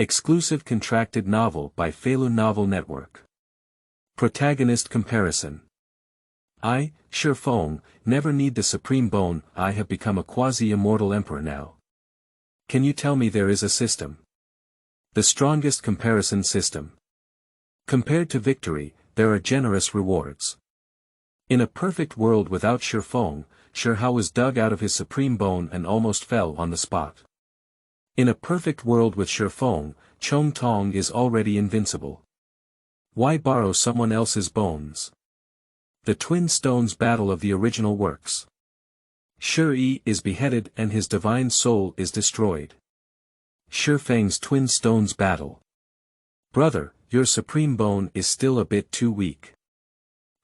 Exclusive contracted novel by Feilu Novel Network. Protagonist comparison. I, Shi Feng, never need the supreme bone. I have become a quasi-immortal emperor now. Can you tell me there is a system? The strongest comparison system. Compared to victory, there are generous rewards. In a perfect world without Shi Feng, Shi Hao was dug out of his supreme bone and almost fell on the spot. In a perfect world with Shi Feng, Chong Tong is already invincible. Why borrow someone else's bones? The Twin Stones Battle of the original works. Shi Yi is beheaded and his divine soul is destroyed. Shi Feng's Twin Stones Battle. Brother, your supreme bone is still a bit too weak.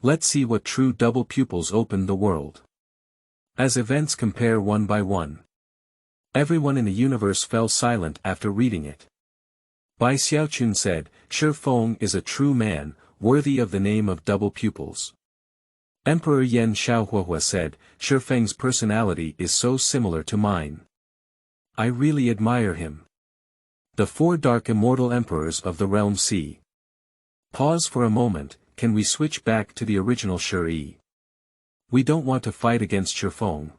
Let's see what true double pupils open the world. As events compare one by one. Everyone in the universe fell silent after reading it. Bai Xiaochun said, Shi Feng is a true man, worthy of the name of double pupils. Emperor Yan Xiao Huohuo said, Shi Feng's personality is so similar to mine. I really admire him. The Four Dark Immortal Emperors of the Realm C. Pause for a moment, can we switch back to the original Shi Yi? We don't want to fight against Shi Feng.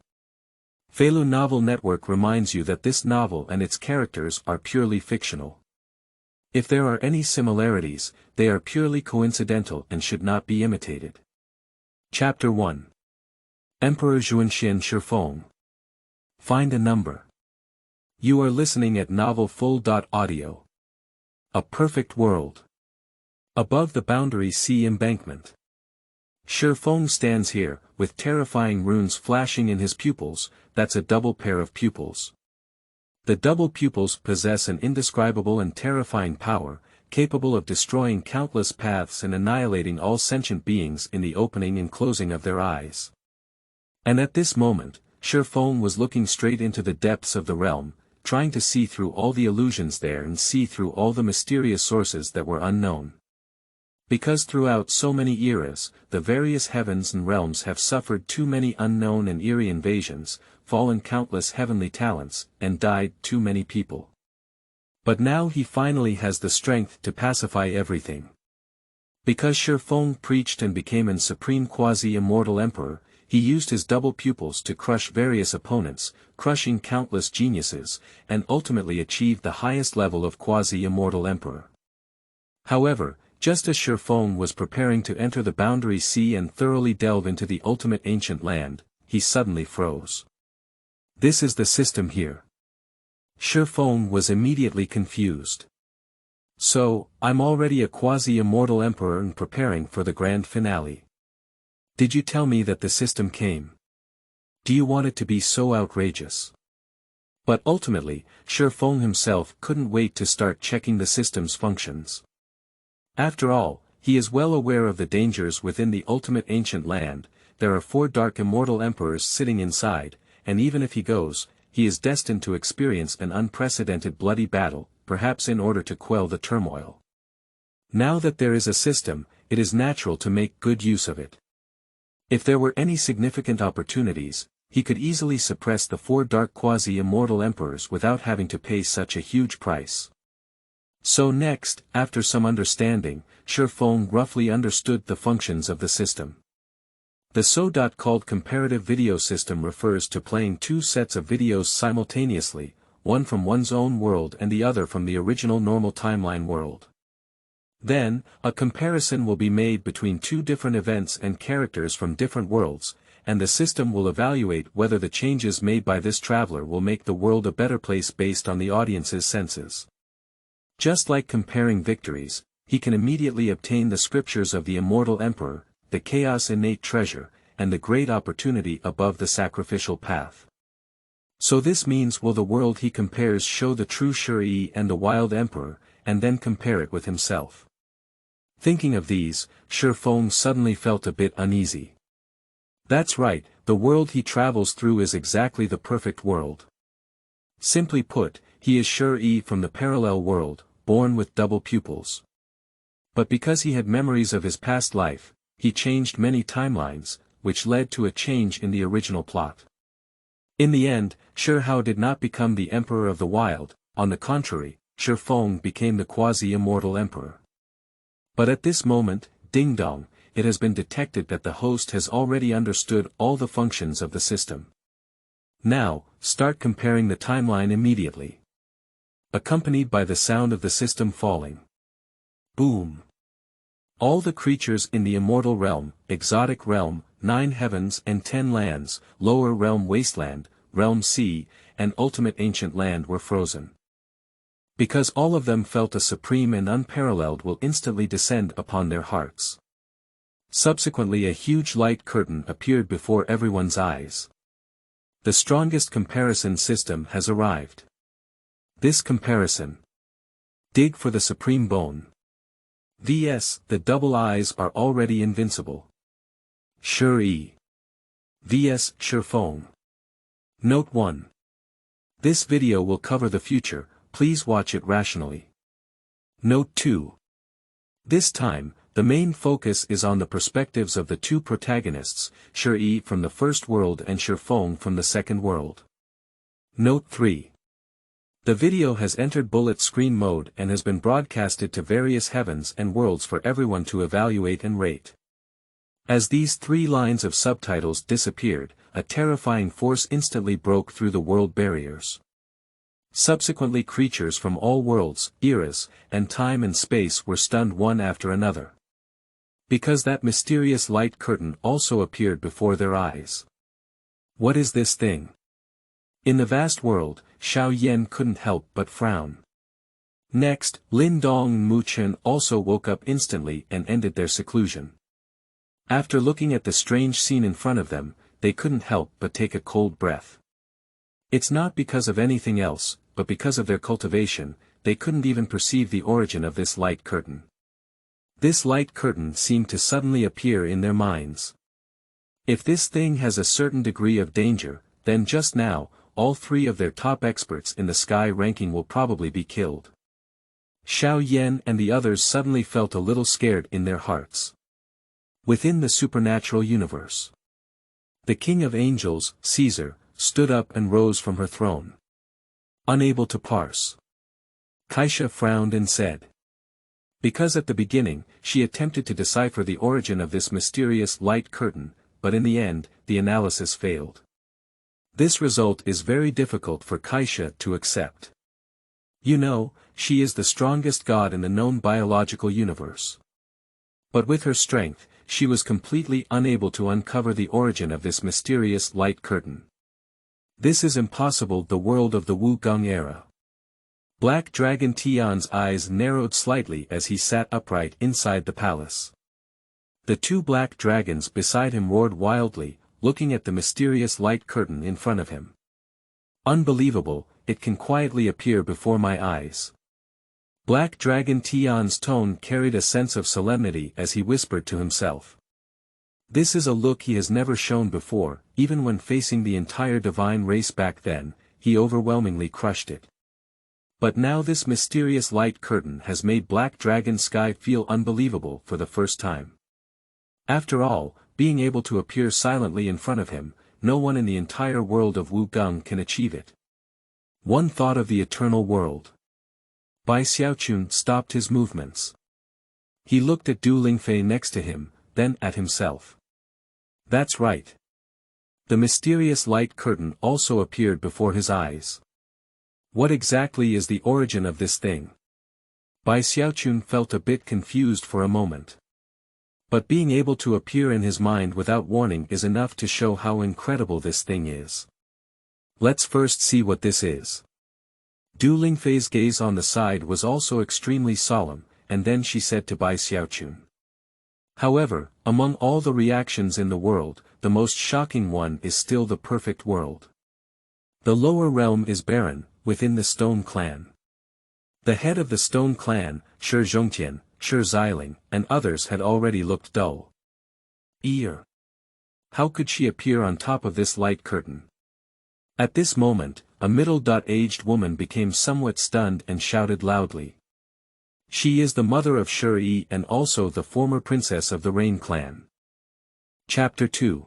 Feilu Novel Network reminds you that this novel and its characters are purely fictional. If there are any similarities, they are purely coincidental and should not be imitated. Chapter 1. Emperor Zhunxian Shi Feng. Find a number. You are listening at Novel Full.audio. A perfect world. Above the boundary sea embankment. Shi Feng stands here, with terrifying runes flashing in his pupils. That's a double pair of pupils. The double pupils possess an indescribable and terrifying power, capable of destroying countless paths and annihilating all sentient beings in the opening and closing of their eyes. And at this moment, Shi Feng was looking straight into the depths of the realm, trying to see through all the illusions there and see through all the mysterious sources that were unknown. Because throughout so many eras, the various heavens and realms have suffered too many unknown and eerie invasions, fallen countless heavenly talents, and died too many people. But now he finally has the strength to pacify everything. Because Shi Feng preached and became an supreme quasi-immortal emperor, he used his double pupils to crush various opponents, crushing countless geniuses, and ultimately achieved the highest level of quasi-immortal emperor. However, just as Shi Feng was preparing to enter the boundary sea and thoroughly delve into the ultimate ancient land, he suddenly froze. This is the system here. Shi Feng was immediately confused. So, I'm already a quasi-immortal emperor and preparing for the grand finale. Did you tell me that the system came? Do you want it to be so outrageous? But ultimately, Shi Feng himself couldn't wait to start checking the system's functions. After all, he is well aware of the dangers within the ultimate ancient land. There are 4 Dark Immortal Emperors sitting inside, and even if he goes, he is destined to experience an unprecedented bloody battle, perhaps in order to quell the turmoil. Now that there is a system, it is natural to make good use of it. If there were any significant opportunities, he could easily suppress the 4 Dark Quasi-Immortal Emperors without having to pay such a huge price. So next, after some understanding, Shi Feng roughly understood the functions of the system. The so-called comparative video system refers to playing 2 sets of videos simultaneously, one from one's own world and the other from the original normal timeline world. Then, a comparison will be made between 2 different events and characters from different worlds, and the system will evaluate whether the changes made by this traveler will make the world a better place based on the audience's senses. Just like comparing victories, he can immediately obtain the scriptures of the immortal emperor, the chaos innate treasure, and the great opportunity above the sacrificial path. So this means will the world he compares show the true Shi Yi and the wild emperor, and then compare it with himself. Thinking of these, Shi Feng suddenly felt a bit uneasy. That's right, the world he travels through is exactly the perfect world. Simply put, he is Shi Yi from the parallel world, born with double pupils. But because he had memories of his past life, he changed many timelines, which led to a change in the original plot. In the end, Shi Hao did not become the emperor of the wild, on the contrary, Shi Feng became the quasi-immortal emperor. But at this moment, ding dong, it has been detected that the host has already understood all the functions of the system. Now, start comparing the timeline immediately. Accompanied by the sound of the system falling. Boom. All the creatures in the immortal realm, exotic realm, 9 heavens and 10 lands, lower realm wasteland, realm sea, and ultimate ancient land were frozen. Because all of them felt a supreme and unparalleled will instantly descend upon their hearts. Subsequently a huge light curtain appeared before everyone's eyes. The strongest comparison system has arrived. This comparison. Dig for the supreme bone. vs. The double eyes are already invincible. Shi Yi. vs. Shi Feng. Note 1. This video will cover the future, please watch it rationally. Note 2. This time, the main focus is on the perspectives of the two protagonists, Shi Yi from the first world and Shi Feng from the second world. Note 3. The video has entered bullet screen mode and has been broadcasted to various heavens and worlds for everyone to evaluate and rate. As these 3 lines of subtitles disappeared, a terrifying force instantly broke through the world barriers. Subsequently creatures from all worlds, eras, and time and space were stunned one after another. Because that mysterious light curtain also appeared before their eyes. What is this thing? In the vast world, Xiao Yan couldn't help but frown. Next, Lin Dong and Mu Chen also woke up instantly and ended their seclusion. After looking at the strange scene in front of them, they couldn't help but take a cold breath. It's not because of anything else, but because of their cultivation, they couldn't even perceive the origin of this light curtain. This light curtain seemed to suddenly appear in their minds. If this thing has a certain degree of danger, then just now, all 3 of their top experts in the sky ranking will probably be killed. Xiao Yan and the others suddenly felt a little scared in their hearts. Within the supernatural universe. The King of Angels, Caesar, stood up and rose from her throne. Unable to parse. Kaisha frowned and said. Because at the beginning, she attempted to decipher the origin of this mysterious light curtain, but in the end, the analysis failed. This result is very difficult for Kaisha to accept. You know, she is the strongest god in the known biological universe. But with her strength, she was completely unable to uncover the origin of this mysterious light curtain. This is impossible. The world of the Wu Gong era. Black Dragon Tian's eyes narrowed slightly as he sat upright inside the palace. The 2 black dragons beside him roared wildly, looking at the mysterious light curtain in front of him. Unbelievable, it can quietly appear before my eyes. Black Dragon Tian's tone carried a sense of solemnity as he whispered to himself. This is a look he has never shown before, even when facing the entire divine race back then, he overwhelmingly crushed it. But now this mysterious light curtain has made Black Dragon Sky feel unbelievable for the first time. After all, being able to appear silently in front of him, no one in the entire world of Wu Gong can achieve it. One thought of the eternal world. Bai Xiaochun stopped his movements. He looked at Du Lingfei next to him, then at himself. That's right. The mysterious light curtain also appeared before his eyes. What exactly is the origin of this thing? Bai Xiaochun felt a bit confused for a moment. But being able to appear in his mind without warning is enough to show how incredible this thing is. Let's first see what this is. Du Lingfei's gaze on the side was also extremely solemn, and then she said to Bai Xiaochun. However, among all the reactions in the world, the most shocking one is still the perfect world. The lower realm is barren, within the Stone Clan. The head of the Stone Clan, Shizhongtian, Xiling, and others had already looked dull. How could she appear on top of this light curtain? At this moment, a middle-aged woman became somewhat stunned and shouted loudly. She is the mother of Shi Yi and also the former princess of the Rain Clan. Chapter 2.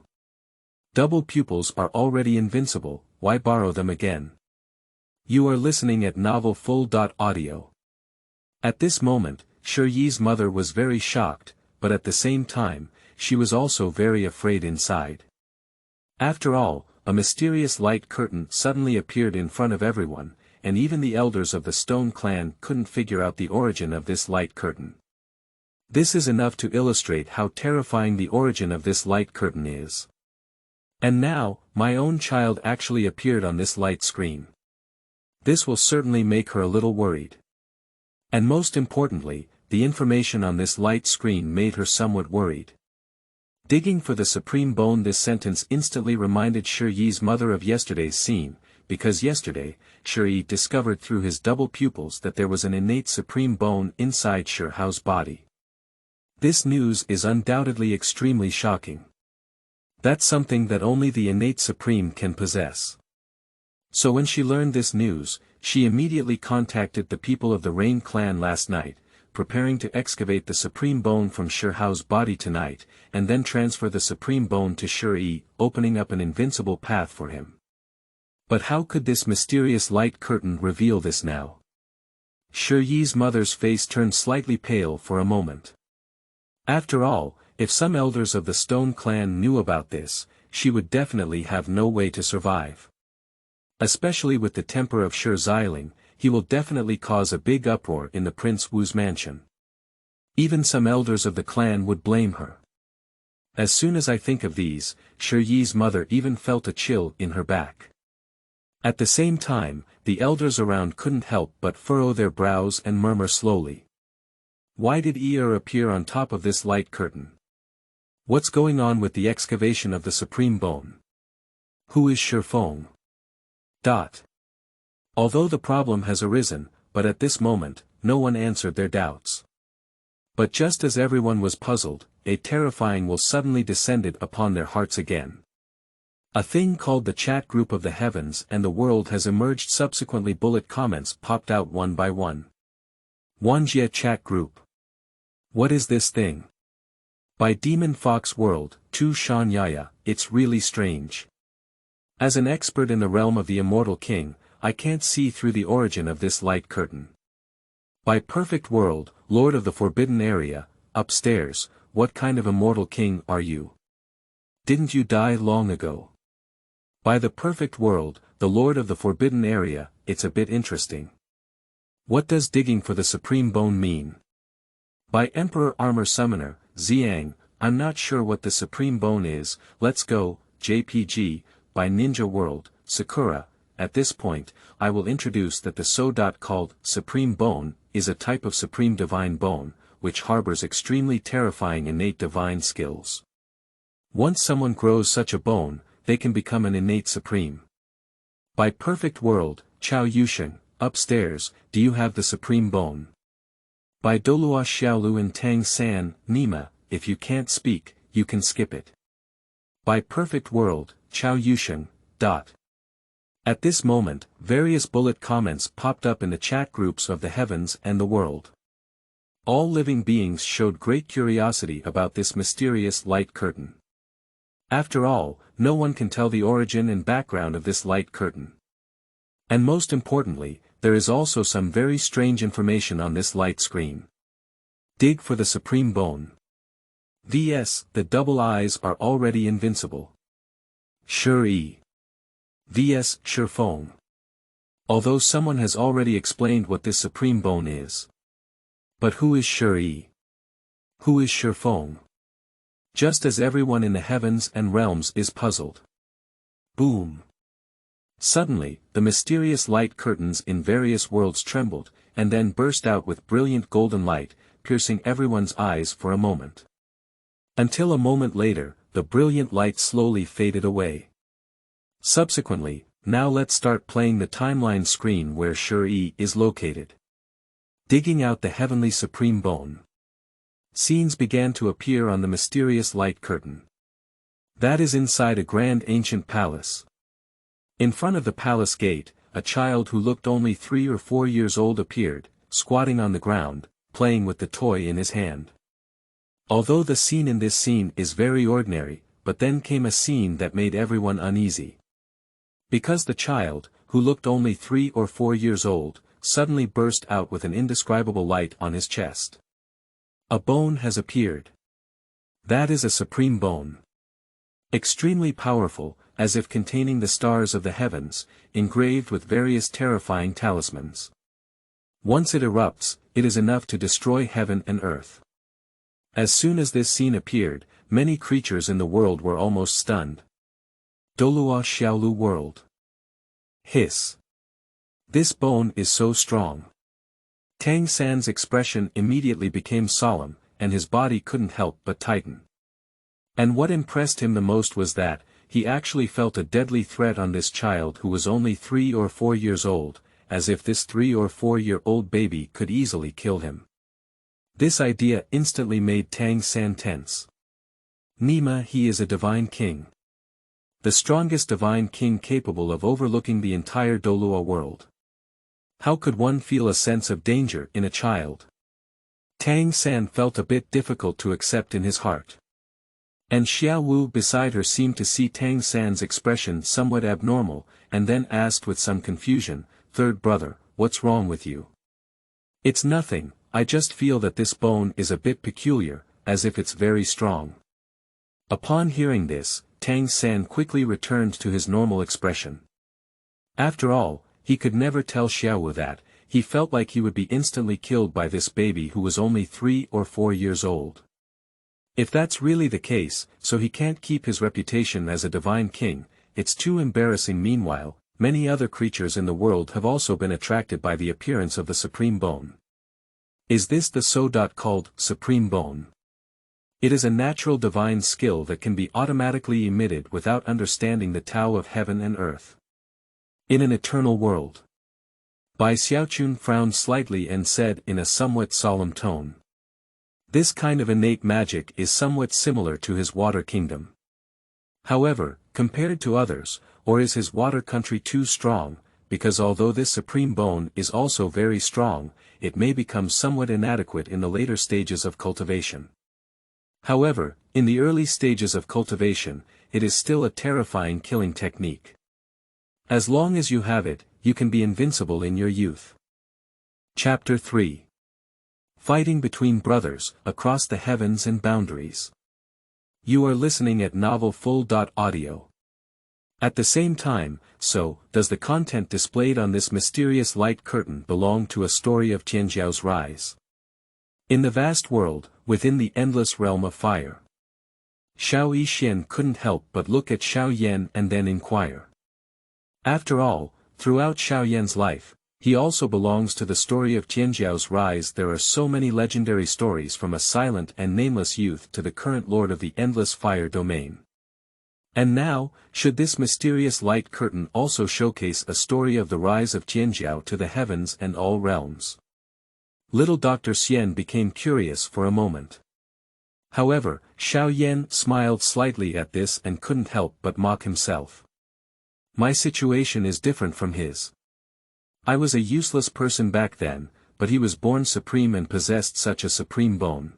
Double pupils are already invincible, why borrow them again? You are listening at Novel Full.Audio. At this moment, Shi Yi's mother was very shocked, but at the same time, she was also very afraid inside. After all, a mysterious light curtain suddenly appeared in front of everyone, and even the elders of the Stone Clan couldn't figure out the origin of this light curtain. This is enough to illustrate how terrifying the origin of this light curtain is. And now, my own child actually appeared on this light screen. This will certainly make her a little worried. And most importantly, the information on this light screen made her somewhat worried. Digging for the supreme bone. This sentence instantly reminded Shi Yi's mother of yesterday's scene, because yesterday, Shi Yi discovered through his double pupils that there was an innate supreme bone inside Shi Hao's body. This news is undoubtedly extremely shocking. That's something that only the innate supreme can possess. So when she learned this news, she immediately contacted the people of the Rain clan last night, preparing to excavate the supreme bone from Shi Hao's body tonight, and then transfer the supreme bone to Shi Yi, opening up an invincible path for him. But how could this mysterious light curtain reveal this now? Shi Yi's mother's face turned slightly pale for a moment. After all, if some elders of the Stone Clan knew about this, she would definitely have no way to survive. Especially with the temper of Shi Xiling, he will definitely cause a big uproar in the Prince Wu's mansion. Even some elders of the clan would blame her. As soon as I think of these, Shi Yi's mother even felt a chill in her back. At the same time, the elders around couldn't help but furrow their brows and murmur slowly. Why did Yi appear on top of this light curtain? What's going on with the excavation of the supreme bone? Who is Shi Feng? Although the problem has arisen, but at this moment, no one answered their doubts. But just as everyone was puzzled, a terrifying will suddenly descended upon their hearts again. A thing called the chat group of the heavens and the world has emerged. Subsequently bullet comments popped out one by one. Wanjie chat group. What is this thing? By Demon Fox World, Tu Shan Yaya, it's really strange. As an expert in the realm of the Immortal King, I can't see through the origin of this light curtain. By Perfect World, Lord of the Forbidden Area, upstairs, what kind of immortal king are you? Didn't you die long ago? By the Perfect World, the Lord of the Forbidden Area, it's a bit interesting. What does digging for the supreme bone mean? By Emperor Armor Summoner, Xiang, I'm not sure what the supreme bone is. Let's go, JPG. By Ninja World, Sakura. At this point, I will introduce that the so-called supreme bone is a type of supreme divine bone, which harbors extremely terrifying innate divine skills. Once someone grows such a bone, they can become an innate supreme. By Perfect World, Chao Yusheng, upstairs, do you have the supreme bone? By Dolua Xiaolu and Tang San, Nima, if you can't speak, you can skip it. By Perfect World, Chao Yusheng. At this moment, various bullet comments popped up in the chat groups of the heavens and the world. All living beings showed great curiosity about this mysterious light curtain. After all, no one can tell the origin and background of this light curtain. And most importantly, there is also some very strange information on this light screen. Dig for the supreme bone. vs. The double eyes are already invincible. Shi Yi. vs. Shi Feng. Although someone has already explained what this supreme bone is. But who is Shi Yi? Who is Shi Feng? Just as everyone in the heavens and realms is puzzled. Boom. Suddenly, the mysterious light curtains in various worlds trembled, and then burst out with brilliant golden light, piercing everyone's eyes for a moment. Until a moment later, the brilliant light slowly faded away. Subsequently, now let's start playing the timeline screen where Shi Yi is located. Digging out the heavenly supreme bone. Scenes began to appear on the mysterious light curtain. That is inside a grand ancient palace. In front of the palace gate, a child who looked only 3 or 4 years old appeared, squatting on the ground, playing with the toy in his hand. Although the scene in this scene is very ordinary, but then came a scene that made everyone uneasy. Because the child, who looked only 3 or 4 years old, suddenly burst out with an indescribable light on his chest. A bone has appeared. That is a supreme bone. Extremely powerful, as if containing the stars of the heavens, engraved with various terrifying talismans. Once it erupts, it is enough to destroy heaven and earth. As soon as this scene appeared, many creatures in the world were almost stunned. Dolua Xiaolu world. Hiss. This bone is so strong. Tang San's expression immediately became solemn, and his body couldn't help but tighten. And what impressed him the most was that, he actually felt a deadly threat on this child who was only 3 or 4 years old, as if this 3 or 4-year-old baby could easily kill him. This idea instantly made Tang San tense. Nima, he is a divine king. The strongest divine king capable of overlooking the entire Dolua world. How could one feel a sense of danger in a child? Tang San felt a bit difficult to accept in his heart. And Xiao Wu beside her seemed to see Tang San's expression somewhat abnormal, and then asked with some confusion, "Third brother, what's wrong with you?" "It's nothing, I just feel that this bone is a bit peculiar, as if it's very strong." Upon hearing this, Tang San quickly returned to his normal expression. After all, he could never tell Xiao Wu that, he felt like he would be instantly killed by this baby who was only 3 or 4 years old. If that's really the case, so he can't keep his reputation as a divine king, it's too embarrassing. Meanwhile, many other creatures in the world have also been attracted by the appearance of the supreme bone. Is this the so-called supreme bone? It is a natural divine skill that can be automatically emitted without understanding the Tao of heaven and earth. In an eternal world. Bai Xiaochun frowned slightly and said in a somewhat solemn tone. This kind of innate magic is somewhat similar to his water kingdom. However, compared to others, or is his water country too strong, because although this supreme bone is also very strong, it may become somewhat inadequate in the later stages of cultivation. However, in the early stages of cultivation, it is still a terrifying killing technique. As long as you have it, you can be invincible in your youth. Chapter 3. Fighting between brothers, across the heavens and boundaries. You are listening at Novel Full.audio. At the same time, so, does the content displayed on this mysterious light curtain belong to a story of Tianjiao's rise? In the vast world, within the endless realm of fire. Xiao Yixian couldn't help but look at Xiao Yan and then inquire. After all, throughout Xiao Yan's life, he also belongs to the story of Tianjiao's rise. There are so many legendary stories from a silent and nameless youth to the current lord of the endless fire domain. And now, should this mysterious light curtain also showcase a story of the rise of Tianjiao to the heavens and all realms? Little Dr. Xian became curious for a moment. However, Xiao Yan smiled slightly at this and couldn't help but mock himself. My situation is different from his. I was a useless person back then, but he was born supreme and possessed such a supreme bone.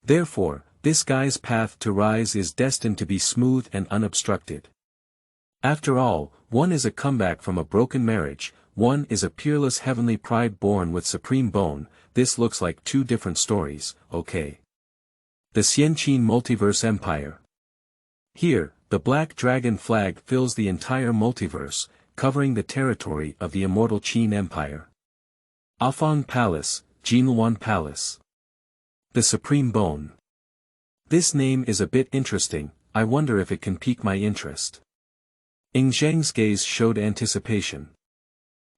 Therefore, this guy's path to rise is destined to be smooth and unobstructed. After all, one is a comeback from a broken marriage, one is a peerless heavenly pride born with supreme bone. This looks like two different stories, okay? The Xianqin Multiverse Empire. Here, the black dragon flag fills the entire multiverse, covering the territory of the immortal Qin Empire. Afang Palace, Jinluan Palace. The Supreme Bone. This name is a bit interesting, I wonder if it can pique my interest. Ing Zheng's gaze showed anticipation.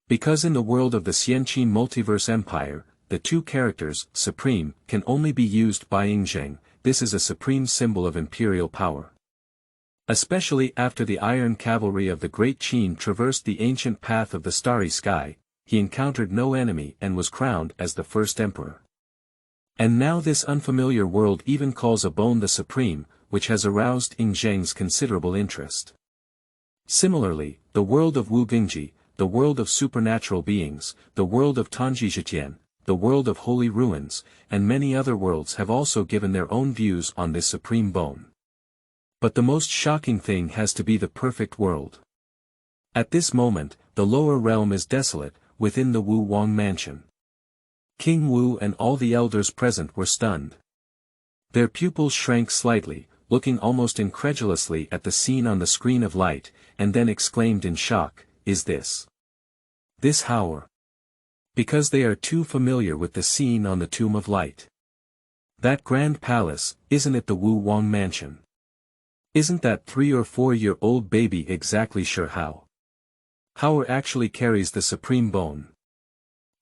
Because in the world of the Xianqin Multiverse Empire, the two characters, supreme, can only be used by Ing Zheng. This is a supreme symbol of imperial power. Especially after the iron cavalry of the Great Qin traversed the ancient path of the starry sky, he encountered no enemy and was crowned as the first emperor. And now this unfamiliar world even calls a bone the supreme, which has aroused Ing Zheng's considerable interest. Similarly, the world of Wu Gingji, the world of supernatural beings, the world of Zhutian, the world of holy ruins, and many other worlds have also given their own views on this supreme bone. But the most shocking thing has to be the perfect world. At this moment, the lower realm is desolate, within the Wu Wang mansion. King Wu and all the elders present were stunned. Their pupils shrank slightly, looking almost incredulously at the scene on the screen of light, and then exclaimed in shock, "Is this Hao?" Because they are too familiar with the scene on the Tomb of Light. That grand palace, isn't it the Wu Wang mansion? Isn't that 3 or 4-year-old baby exactly Shi Hao? Hao actually carries the supreme bone.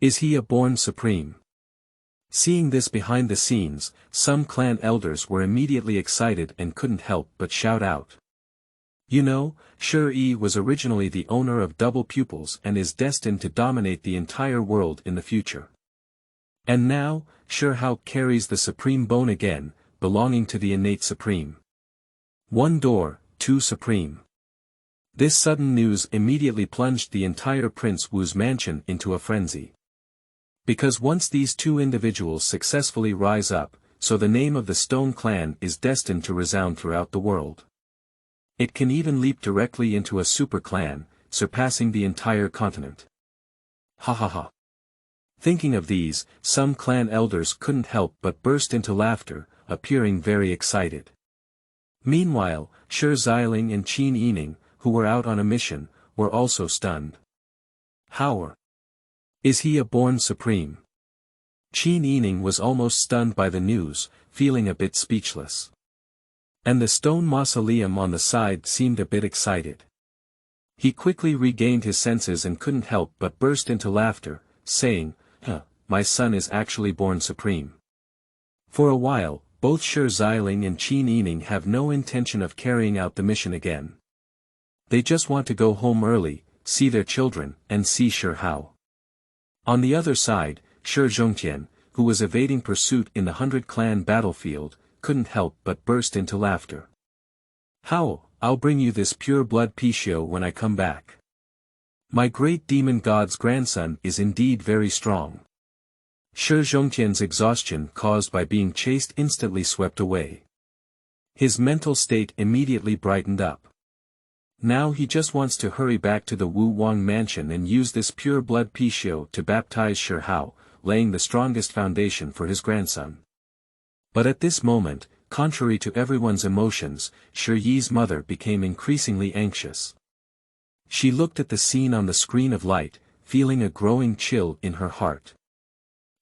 Is he a born supreme? Seeing this behind the scenes, some clan elders were immediately excited and couldn't help but shout out. You know, Shi Yi was originally the owner of double pupils and is destined to dominate the entire world in the future. And now, Shi Hao carries the supreme bone again, belonging to the innate supreme. One door, two supreme. This sudden news immediately plunged the entire Prince Wu's mansion into a frenzy. Because once these two individuals successfully rise up, so the name of the Stone Clan is destined to resound throughout the world. It can even leap directly into a super clan, surpassing the entire continent. Ha ha ha. Thinking of these, some clan elders couldn't help but burst into laughter, appearing very excited. Meanwhile, Shi Xiling and Qin Yining, who were out on a mission, were also stunned. How? Is he a born supreme? Qin Yining was almost stunned by the news, feeling a bit speechless. And the stone mausoleum on the side seemed a bit excited. He quickly regained his senses and couldn't help but burst into laughter, saying, my son is actually born supreme. For a while, both Shi Xiling and Qin Yining have no intention of carrying out the mission again. They just want to go home early, see their children, and see Shi Hao. On the other side, Shizhongtian, who was evading pursuit in the 100-clan battlefield, couldn't help but burst into laughter. How? I'll bring you this pure blood Pishio when I come back. My great demon god's grandson is indeed very strong. Shizhongtian's exhaustion caused by being chased instantly swept away. His mental state immediately brightened up. Now he just wants to hurry back to the Wu Wang mansion and use this pure blood Pishio to baptize Shi Hao, laying the strongest foundation for his grandson. But at this moment, contrary to everyone's emotions, Shi Yi's mother became increasingly anxious. She looked at the scene on the screen of light, feeling a growing chill in her heart.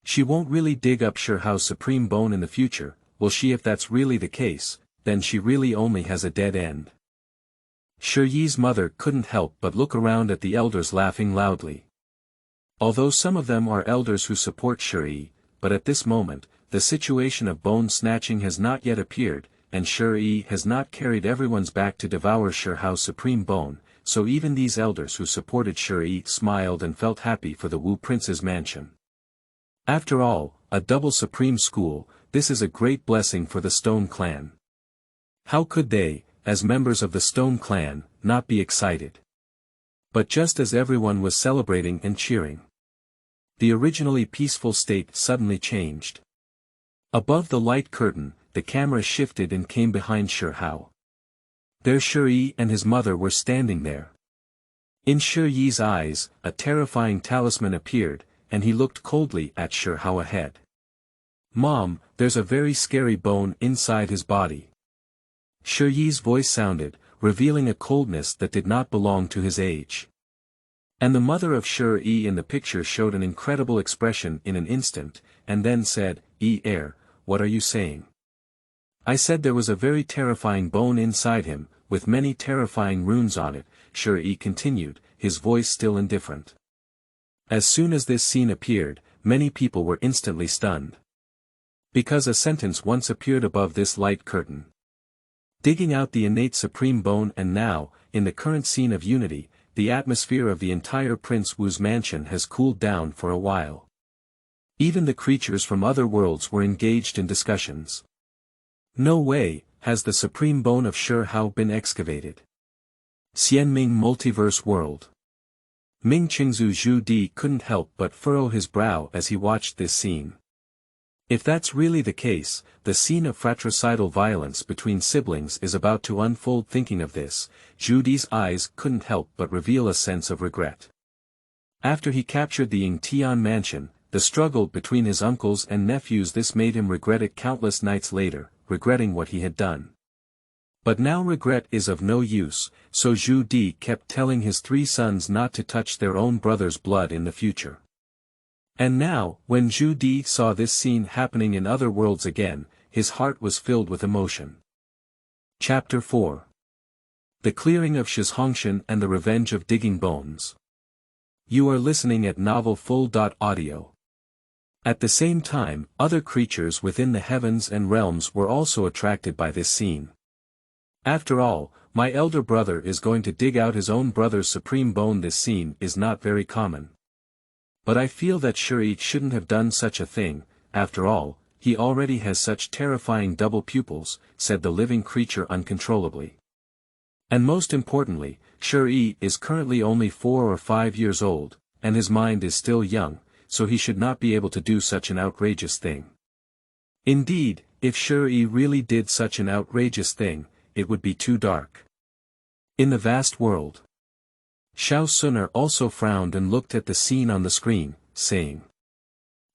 She won't really dig up Shi Hao's supreme bone in the future, will she? If that's really the case, then she really only has a dead end. Shi Yi's mother couldn't help but look around at the elders laughing loudly. Although some of them are elders who support Shi Yi, but at this moment, the situation of bone snatching has not yet appeared, and Shi Yi has not carried everyone's back to devour Shi Hao's supreme bone, so even these elders who supported Shi Yi smiled and felt happy for the Wu Prince's mansion. After all, a double supreme school, this is a great blessing for the Stone Clan. How could they, as members of the Stone Clan, not be excited? But just as everyone was celebrating and cheering, the originally peaceful state suddenly changed. Above the light curtain, the camera shifted and came behind Shi Hao. There Shi Yi and his mother were standing there. In Shi Yi's eyes, a terrifying talisman appeared, and he looked coldly at Shi Hao ahead. Mom, there's a very scary bone inside his body. Shi Yi's voice sounded, revealing a coldness that did not belong to his age. And the mother of Shi Yi in the picture showed an incredible expression in an instant, and then said, what are you saying? I said there was a very terrifying bone inside him, with many terrifying runes on it, Shi Yi continued, his voice still indifferent. As soon as this scene appeared, many people were instantly stunned. Because a sentence once appeared above this light curtain. Digging out the innate supreme bone, and now, in the current scene of unity, the atmosphere of the entire Prince Wu's mansion has cooled down for a while. Even the creatures from other worlds were engaged in discussions. No way, has the supreme bone of Shi Hao been excavated? Xianming Multiverse World. Ming Qingzu Zhu Di couldn't help but furrow his brow as he watched this scene. If that's really the case, the scene of fratricidal violence between siblings is about to unfold. Thinking of this, Zhu Di's eyes couldn't help but reveal a sense of regret. After he captured the Yingtian mansion, the struggle between his uncles and nephews, this made him regret it countless nights later, regretting what he had done. But now regret is of no use, so Zhu Di kept telling his 3 sons not to touch their own brother's blood in the future. And now, when Zhu Di saw this scene happening in other worlds again, his heart was filled with emotion. Chapter 4. The Clearing of Shizhongtian and the Revenge of Digging Bones. You are listening at Novel Full.Audio. At the same time, other creatures within the heavens and realms were also attracted by this scene. After all, my elder brother is going to dig out his own brother's supreme bone. This scene is not very common. But I feel that Shi Yi shouldn't have done such a thing. After all, he already has such terrifying double pupils, said the living creature uncontrollably. And most importantly, Shi Yi is currently only 4 or 5 years old, and his mind is still young, so he should not be able to do such an outrageous thing. Indeed, if Shi Yi really did such an outrageous thing, it would be too dark. In the vast world. Xiaochun also frowned and looked at the scene on the screen, saying,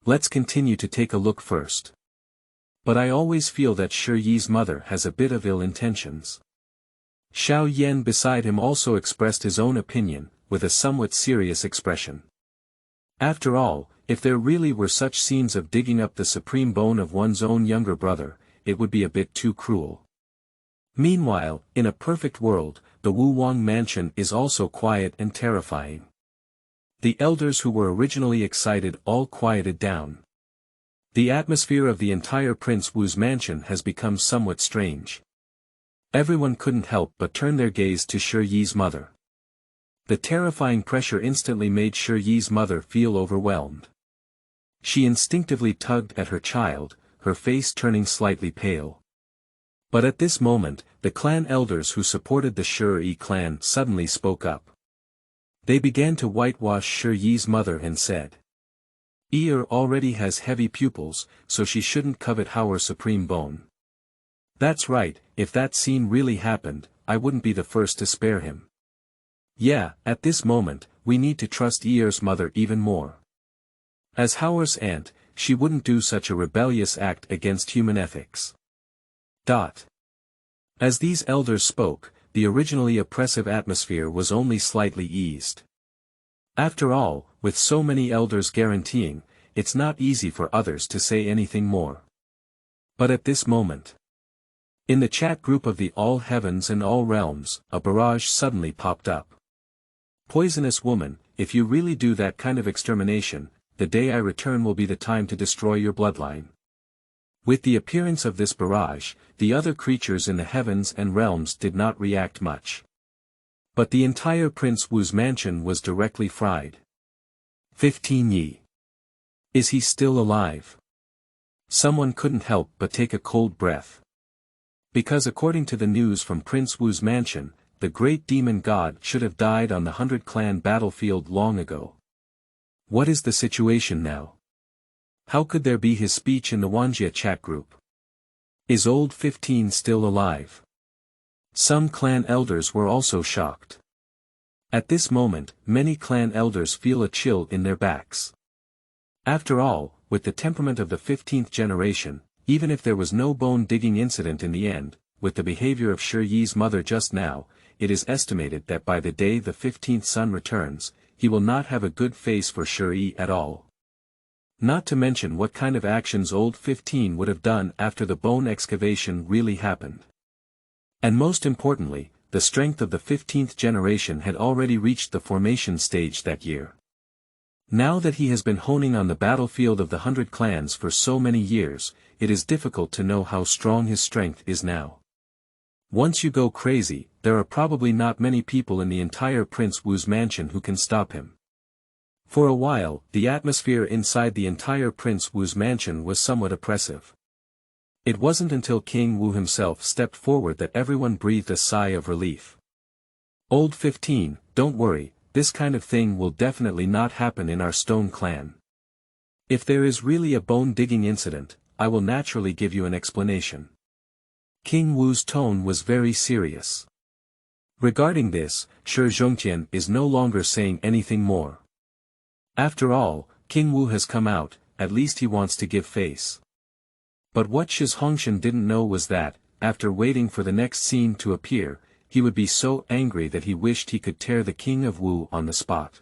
"Let's continue to take a look first. But I always feel that Shi Yi's mother has a bit of ill intentions." Xiao Yan beside him also expressed his own opinion, with a somewhat serious expression. After all, if there really were such scenes of digging up the supreme bone of one's own younger brother, it would be a bit too cruel. Meanwhile, in a perfect world, the Wu Wang mansion is also quiet and terrifying. The elders who were originally excited all quieted down. The atmosphere of the entire Prince Wu's mansion has become somewhat strange. Everyone couldn't help but turn their gaze to Shi Yi's mother. The terrifying pressure instantly made Shi Yi's mother feel overwhelmed. She instinctively tugged at her child, her face turning slightly pale. But at this moment, the clan elders who supported the Shi Yi clan suddenly spoke up. They began to whitewash Shi Yi's mother and said, "Yi already has heavy pupils, so she shouldn't covet our supreme bone. That's right, if that scene really happened, I wouldn't be the first to spare him. Yeah, at this moment, we need to trust Yi's mother even more. As Hao's aunt, she wouldn't do such a rebellious act against human ethics." As these elders spoke, the originally oppressive atmosphere was only slightly eased. After all, with so many elders guaranteeing, it's not easy for others to say anything more. But at this moment, in the chat group of the All Heavens and All Realms, a barrage suddenly popped up. "Poisonous woman, if you really do that kind of extermination, the day I return will be the time to destroy your bloodline." With the appearance of this barrage, the other creatures in the heavens and realms did not react much. But the entire Prince Wu's mansion was directly fried. 15 Yi. Is he still alive? Someone couldn't help but take a cold breath. Because according to the news from Prince Wu's mansion, the great demon god should have died on the 100-clan battlefield long ago. What is the situation now? How could there be his speech in the Wanjia chat group? Is old 15 still alive? Some clan elders were also shocked. At this moment, many clan elders feel a chill in their backs. After all, with the temperament of the 15th generation, even if there was no bone-digging incident in the end, with the behavior of Shi Yi's mother just now, it is estimated that by the day the 15th son returns, he will not have a good face for Shi Yi at all. Not to mention what kind of actions old 15 would have done after the bone excavation really happened. And most importantly, the strength of the 15th generation had already reached the formation stage that year. Now that he has been honing on the battlefield of the 100 clans for so many years, it is difficult to know how strong his strength is now. Once you go crazy, there are probably not many people in the entire Prince Wu's mansion who can stop him. For a while, the atmosphere inside the entire Prince Wu's mansion was somewhat oppressive. It wasn't until King Wu himself stepped forward that everyone breathed a sigh of relief. "Old 15, don't worry, this kind of thing will definitely not happen in our Stone clan. If there is really a bone-digging incident, I will naturally give you an explanation. King Wu's tone was very serious. Regarding this, Shizhongtian is no longer saying anything more. After all, King Wu has come out, at least he wants to give face. But what Shizhongtian didn't know was that, after waiting for the next scene to appear, he would be so angry that he wished he could tear the king of Wu on the spot.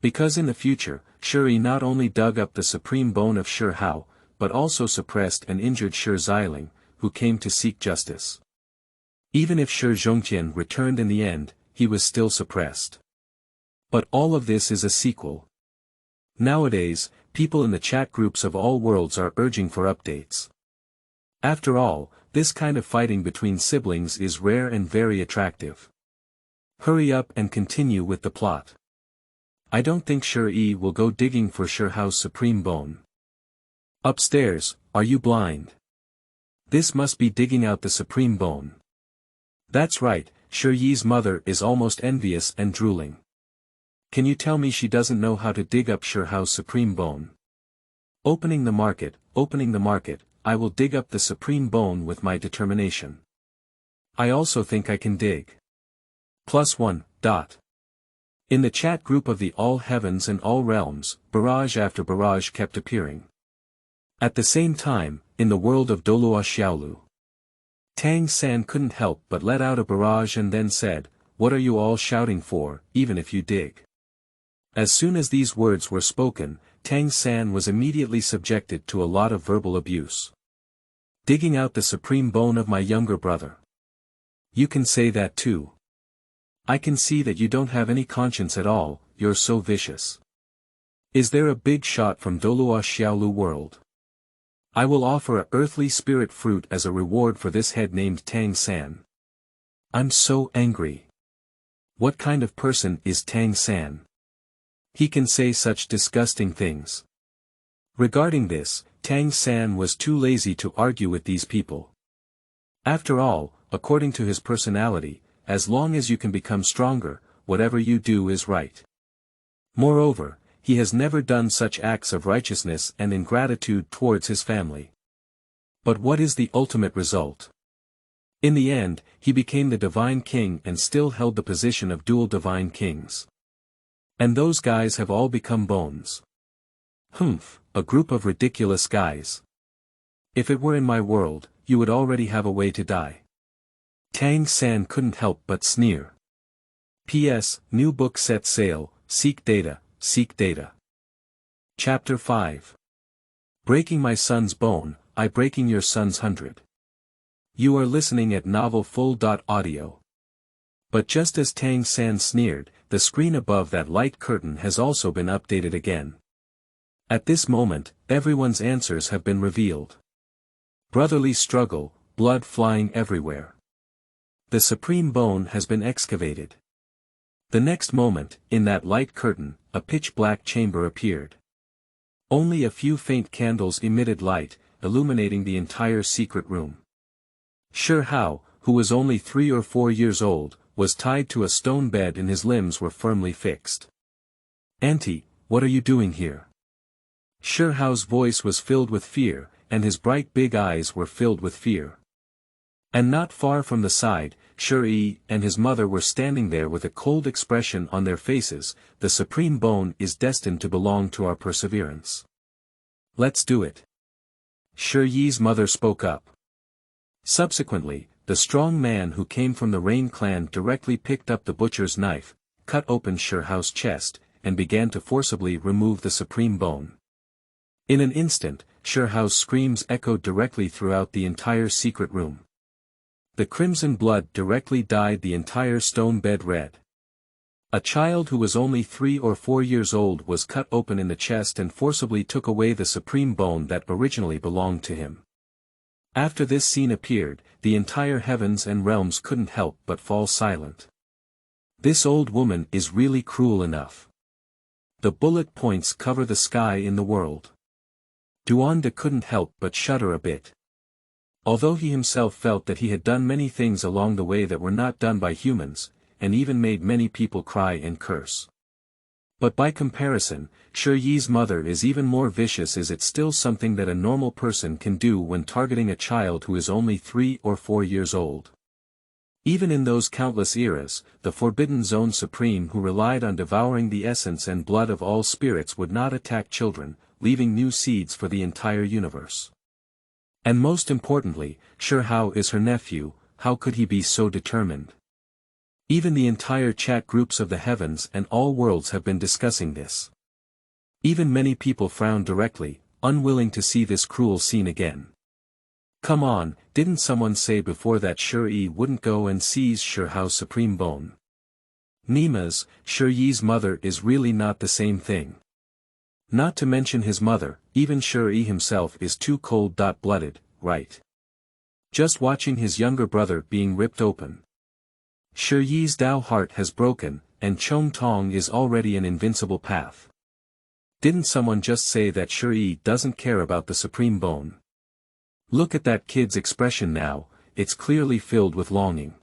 Because in the future, Shi Yi not only dug up the supreme bone of Shi Hao, but also suppressed and injured Shi Xiling, who came to seek justice. Even if Shizhongtian returned in the end, he was still suppressed. But all of this is a sequel. Nowadays, people in the chat groups of all worlds are urging for updates. After all, this kind of fighting between siblings is rare and very attractive. Hurry up and continue with the plot. I don't think Shi Yi will go digging for Shi Hao's supreme bone. Upstairs, are you blind? This must be digging out the supreme bone. That's right, Shi Yi's mother is almost envious and drooling. Can you tell me she doesn't know how to dig up Shi Hao's supreme bone? Opening the market, I will dig up the supreme bone with my determination. I also think I can dig. +1. In the chat group of the All Heavens and All Realms, barrage after barrage kept appearing. At the same time, in the world of Doluo Xiaolu, Tang San couldn't help but let out a barrage and then said, "What are you all shouting for, even if you dig?" As soon as these words were spoken, Tang San was immediately subjected to a lot of verbal abuse. Digging out the supreme bone of my younger brother. You can say that too. I can see that you don't have any conscience at all, you're so vicious. Is there a big shot from Doluo Xiaolu world? I will offer a earthly spirit fruit as a reward for this head named Tang San. I'm so angry. What kind of person is Tang San? He can say such disgusting things. Regarding this, Tang San was too lazy to argue with these people. After all, according to his personality, as long as you can become stronger, whatever you do is right. Moreover, he has never done such acts of righteousness and ingratitude towards his family. But what is the ultimate result? In the end, he became the divine king and still held the position of dual divine kings. And those guys have all become bones. A group of ridiculous guys. If it were in my world, you would already have a way to die. Tang San couldn't help but sneer. P.S. New book set sail, seek data, seek data. Chapter 5. Breaking my son's bone, I breaking your son's 100. You are listening at novel full.audio. But just as Tang San sneered, the screen above that light curtain has also been updated again. At this moment, everyone's answers have been revealed. Brotherly struggle, blood flying everywhere. The supreme bone has been excavated. The next moment, in that light curtain, a pitch-black chamber appeared. Only a few faint candles emitted light, illuminating the entire secret room. Shi Hao, who was only 3 or 4 years old, was tied to a stone bed and his limbs were firmly fixed. "Auntie, what are you doing here?" Shi Hao's voice was filled with fear, and his bright big eyes were filled with fear. And not far from the side, Shi Yi and his mother were standing there with a cold expression on their faces. The supreme bone is destined to belong to our perseverance. Let's do it. Shi Yi's mother spoke up. Subsequently, the strong man who came from the Rain clan directly picked up the butcher's knife, cut open Shi Hao's chest, and began to forcibly remove the supreme bone. In an instant, Shi Hao's screams echoed directly throughout the entire secret room. The crimson blood directly dyed the entire stone bed red. A child who was only 3 or 4 years old was cut open in the chest and forcibly took away the supreme bone that originally belonged to him. After this scene appeared, the entire heavens and realms couldn't help but fall silent. This old woman is really cruel enough. The bullet points cover the sky in the world. Duanda couldn't help but shudder a bit. Although he himself felt that he had done many things along the way that were not done by humans, and even made many people cry and curse. But by comparison, Shi Yi's mother is even more vicious, as it's still something that a normal person can do when targeting a child who is only 3 or 4 years old. Even in those countless eras, the Forbidden Zone Supreme who relied on devouring the essence and blood of all spirits would not attack children, leaving new seeds for the entire universe. And most importantly, Shi Hao is her nephew. How could he be so determined? Even the entire chat groups of the heavens and all worlds have been discussing this. Even many people frown directly, unwilling to see this cruel scene again. Come on, didn't someone say before that Shi Yi wouldn't go and seize Shi Hao's supreme bone? Nima's, Shi Yi's mother is really not the same thing. Not to mention his mother, even Shi Yi himself is too cold-blooded, right? Just watching his younger brother being ripped open. Shi Yi's Dao heart has broken, and Chong Tong is already an invincible path. Didn't someone just say that Shi Yi doesn't care about the supreme bone? Look at that kid's expression now, it's clearly filled with longing.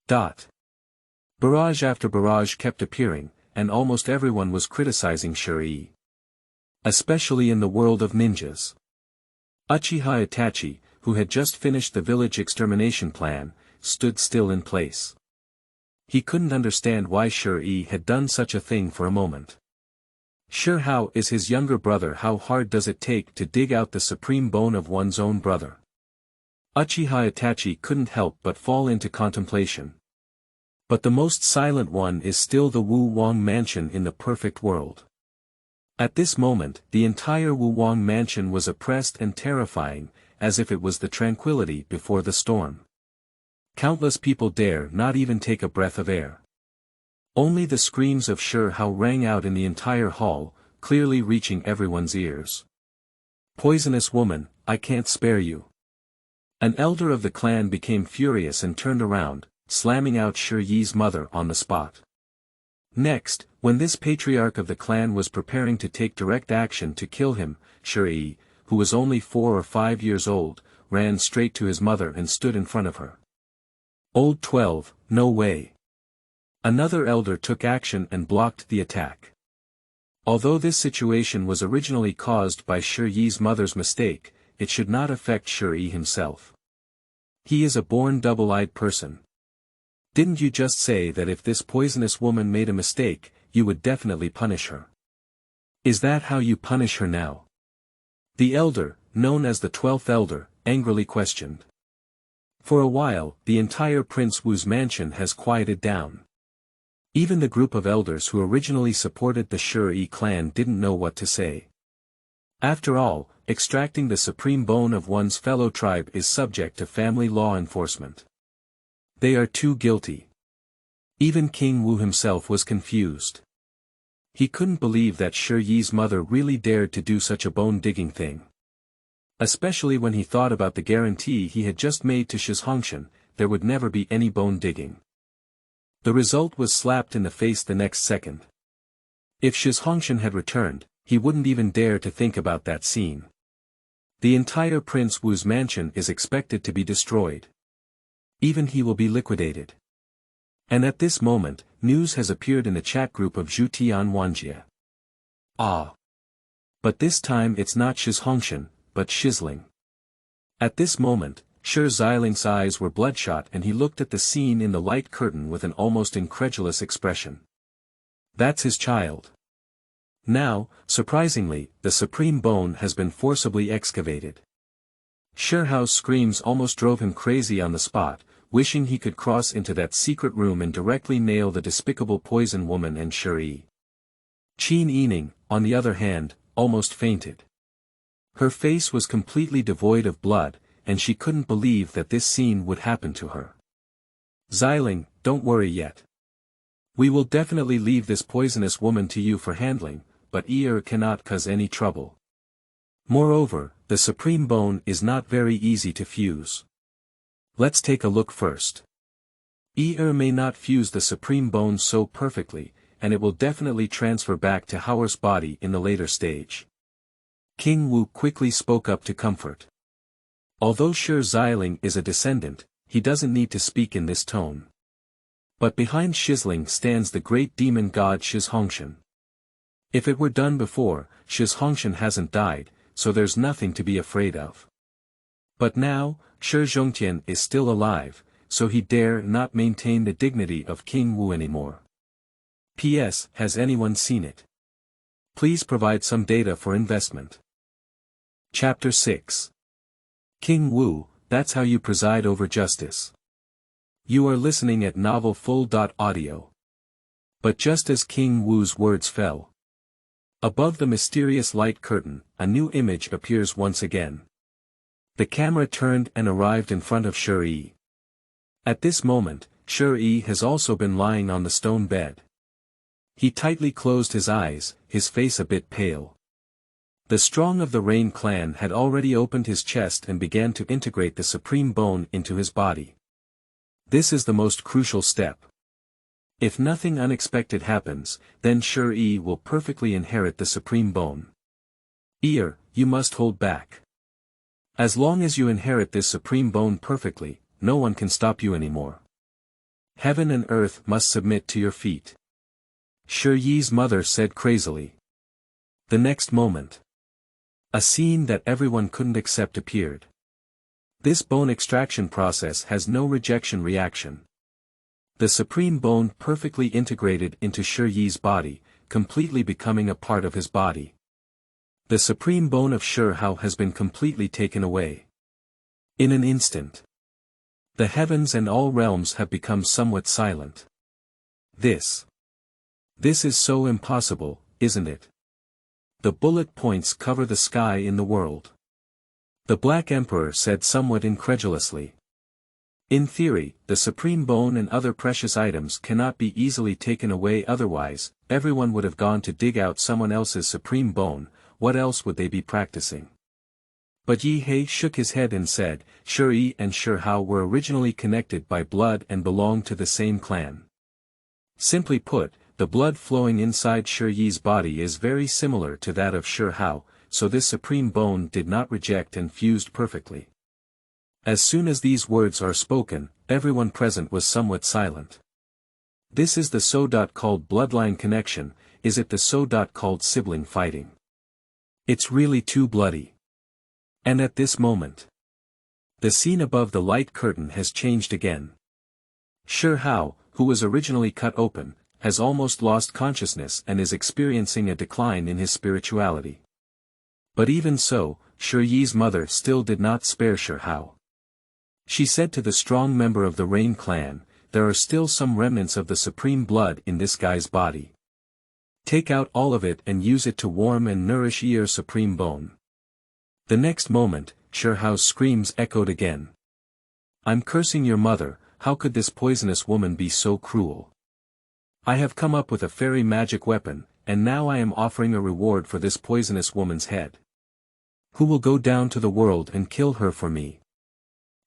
Barrage after barrage kept appearing, and almost everyone was criticizing Shi Yi. Especially in the world of ninjas. Uchiha Itachi, who had just finished the village extermination plan, stood still in place. He couldn't understand why Shi Yi had done such a thing for a moment. Shi Hao is his younger brother. How hard does it take to dig out the supreme bone of one's own brother? Uchiha Itachi couldn't help but fall into contemplation. But the most silent one is still the Wu Wang mansion in the perfect world. At this moment, the entire Wu Wang mansion was oppressed and terrifying, as if it was the tranquility before the storm. Countless people dare not even take a breath of air. Only the screams of Shi Hao rang out in the entire hall, clearly reaching everyone's ears. Poisonous woman, I can't spare you. An elder of the clan became furious and turned around, slamming out Shi Yi's mother on the spot. Next, when this patriarch of the clan was preparing to take direct action to kill him, Shi Yi, who was only 4 or 5 years old, ran straight to his mother and stood in front of her. Old 12, no way. Another elder took action and blocked the attack. Although this situation was originally caused by Shi Yi's mother's mistake, it should not affect Shi Yi himself. He is a born double-eyed person. Didn't you just say that if this poisonous woman made a mistake, you would definitely punish her? Is that how you punish her now? The elder, known as the 12th elder, angrily questioned. For a while, the entire Prince Wu's mansion has quieted down. Even the group of elders who originally supported the Shi Yi clan didn't know what to say. After all, extracting the supreme bone of one's fellow tribe is subject to family law enforcement. They are too guilty. Even King Wu himself was confused. He couldn't believe that Shi Yi's mother really dared to do such a bone-digging thing. Especially when he thought about the guarantee he had just made to Shizhongtian, there would never be any bone-digging. The result was slapped in the face the next second. If Shizhongtian had returned, he wouldn't even dare to think about that scene. The entire Prince Wu's mansion is expected to be destroyed. Even he will be liquidated. And at this moment, news has appeared in the chat group of Zhutian Wanjie. But this time it's not Shizhongtian, but Shizling. At this moment, Shi Ziling's eyes were bloodshot and he looked at the scene in the light curtain with an almost incredulous expression. That's his child. Now, surprisingly, the supreme bone has been forcibly excavated. Shi Hao's screams almost drove him crazy on the spot, wishing he could cross into that secret room and directly nail the despicable poison woman and Shi Yi. Qin Yining, on the other hand, almost fainted. Her face was completely devoid of blood, and she couldn't believe that this scene would happen to her. Xiling, don't worry yet. We will definitely leave this poisonous woman to you for handling, but cannot cause any trouble. Moreover, the supreme bone is not very easy to fuse. Let's take a look first. May not fuse the supreme bone so perfectly, and it will definitely transfer back to Hao's body in the later stage. King Wu quickly spoke up to comfort. Although Shi Xiling is a descendant, he doesn't need to speak in this tone. But behind Shizling stands the great demon god Shizhongtian. If it were done before, Shizhongtian hasn't died, so there's nothing to be afraid of. But now, Shizhongtian is still alive, so he dare not maintain the dignity of King Wu anymore. P.S. Has anyone seen it? Please provide some data for investment. Chapter 6. King Wu, that's how you preside over justice. You are listening at Novel Full.audio. But just as King Wu's words fell, above the mysterious light curtain, a new image appears once again. The camera turned and arrived in front of Shi Yi. At this moment, Shi Yi has also been lying on the stone bed. He tightly closed his eyes, his face a bit pale. The strong of the Rain clan had already opened his chest and began to integrate the supreme bone into his body. This is the most crucial step. If nothing unexpected happens, then Shi Yi will perfectly inherit the supreme bone. You must hold back. As long as you inherit this supreme bone perfectly, no one can stop you anymore. Heaven and earth must submit to your feet. Shi Yi's mother said crazily. The next moment, a scene that everyone couldn't accept appeared. This bone extraction process has no rejection reaction. The supreme bone perfectly integrated into Shi Yi's body, completely becoming a part of his body. The supreme bone of Shi Hao has been completely taken away. In an instant, the heavens and all realms have become somewhat silent. This is so impossible, isn't it? The bullet points cover the sky in the world. The Black Emperor said somewhat incredulously. In theory, the supreme bone and other precious items cannot be easily taken away, otherwise, everyone would have gone to dig out someone else's supreme bone. What else would they be practicing? But Yi He shook his head and said, Shi Yi and Shi Hao were originally connected by blood and belonged to the same clan. Simply put, the blood flowing inside Shi Yi's body is very similar to that of Shi Hao, so this supreme bone did not reject and fused perfectly. As soon as these words are spoken, everyone present was somewhat silent. This is the so-called bloodline connection, is it the so-called sibling fighting? It's really too bloody. And at this moment, the scene above the light curtain has changed again. Shi Hao, who was originally cut open, has almost lost consciousness and is experiencing a decline in his spirituality. But even so, Shi Yi's mother still did not spare Shi Hao. She said to the strong member of the Rain clan, there are still some remnants of the supreme blood in this guy's body. Take out all of it and use it to warm and nourish your supreme bone. The next moment, Shi Hao's screams echoed again. I'm cursing your mother, how could this poisonous woman be so cruel? I have come up with a fairy magic weapon, and now I am offering a reward for this poisonous woman's head. Who will go down to the world and kill her for me?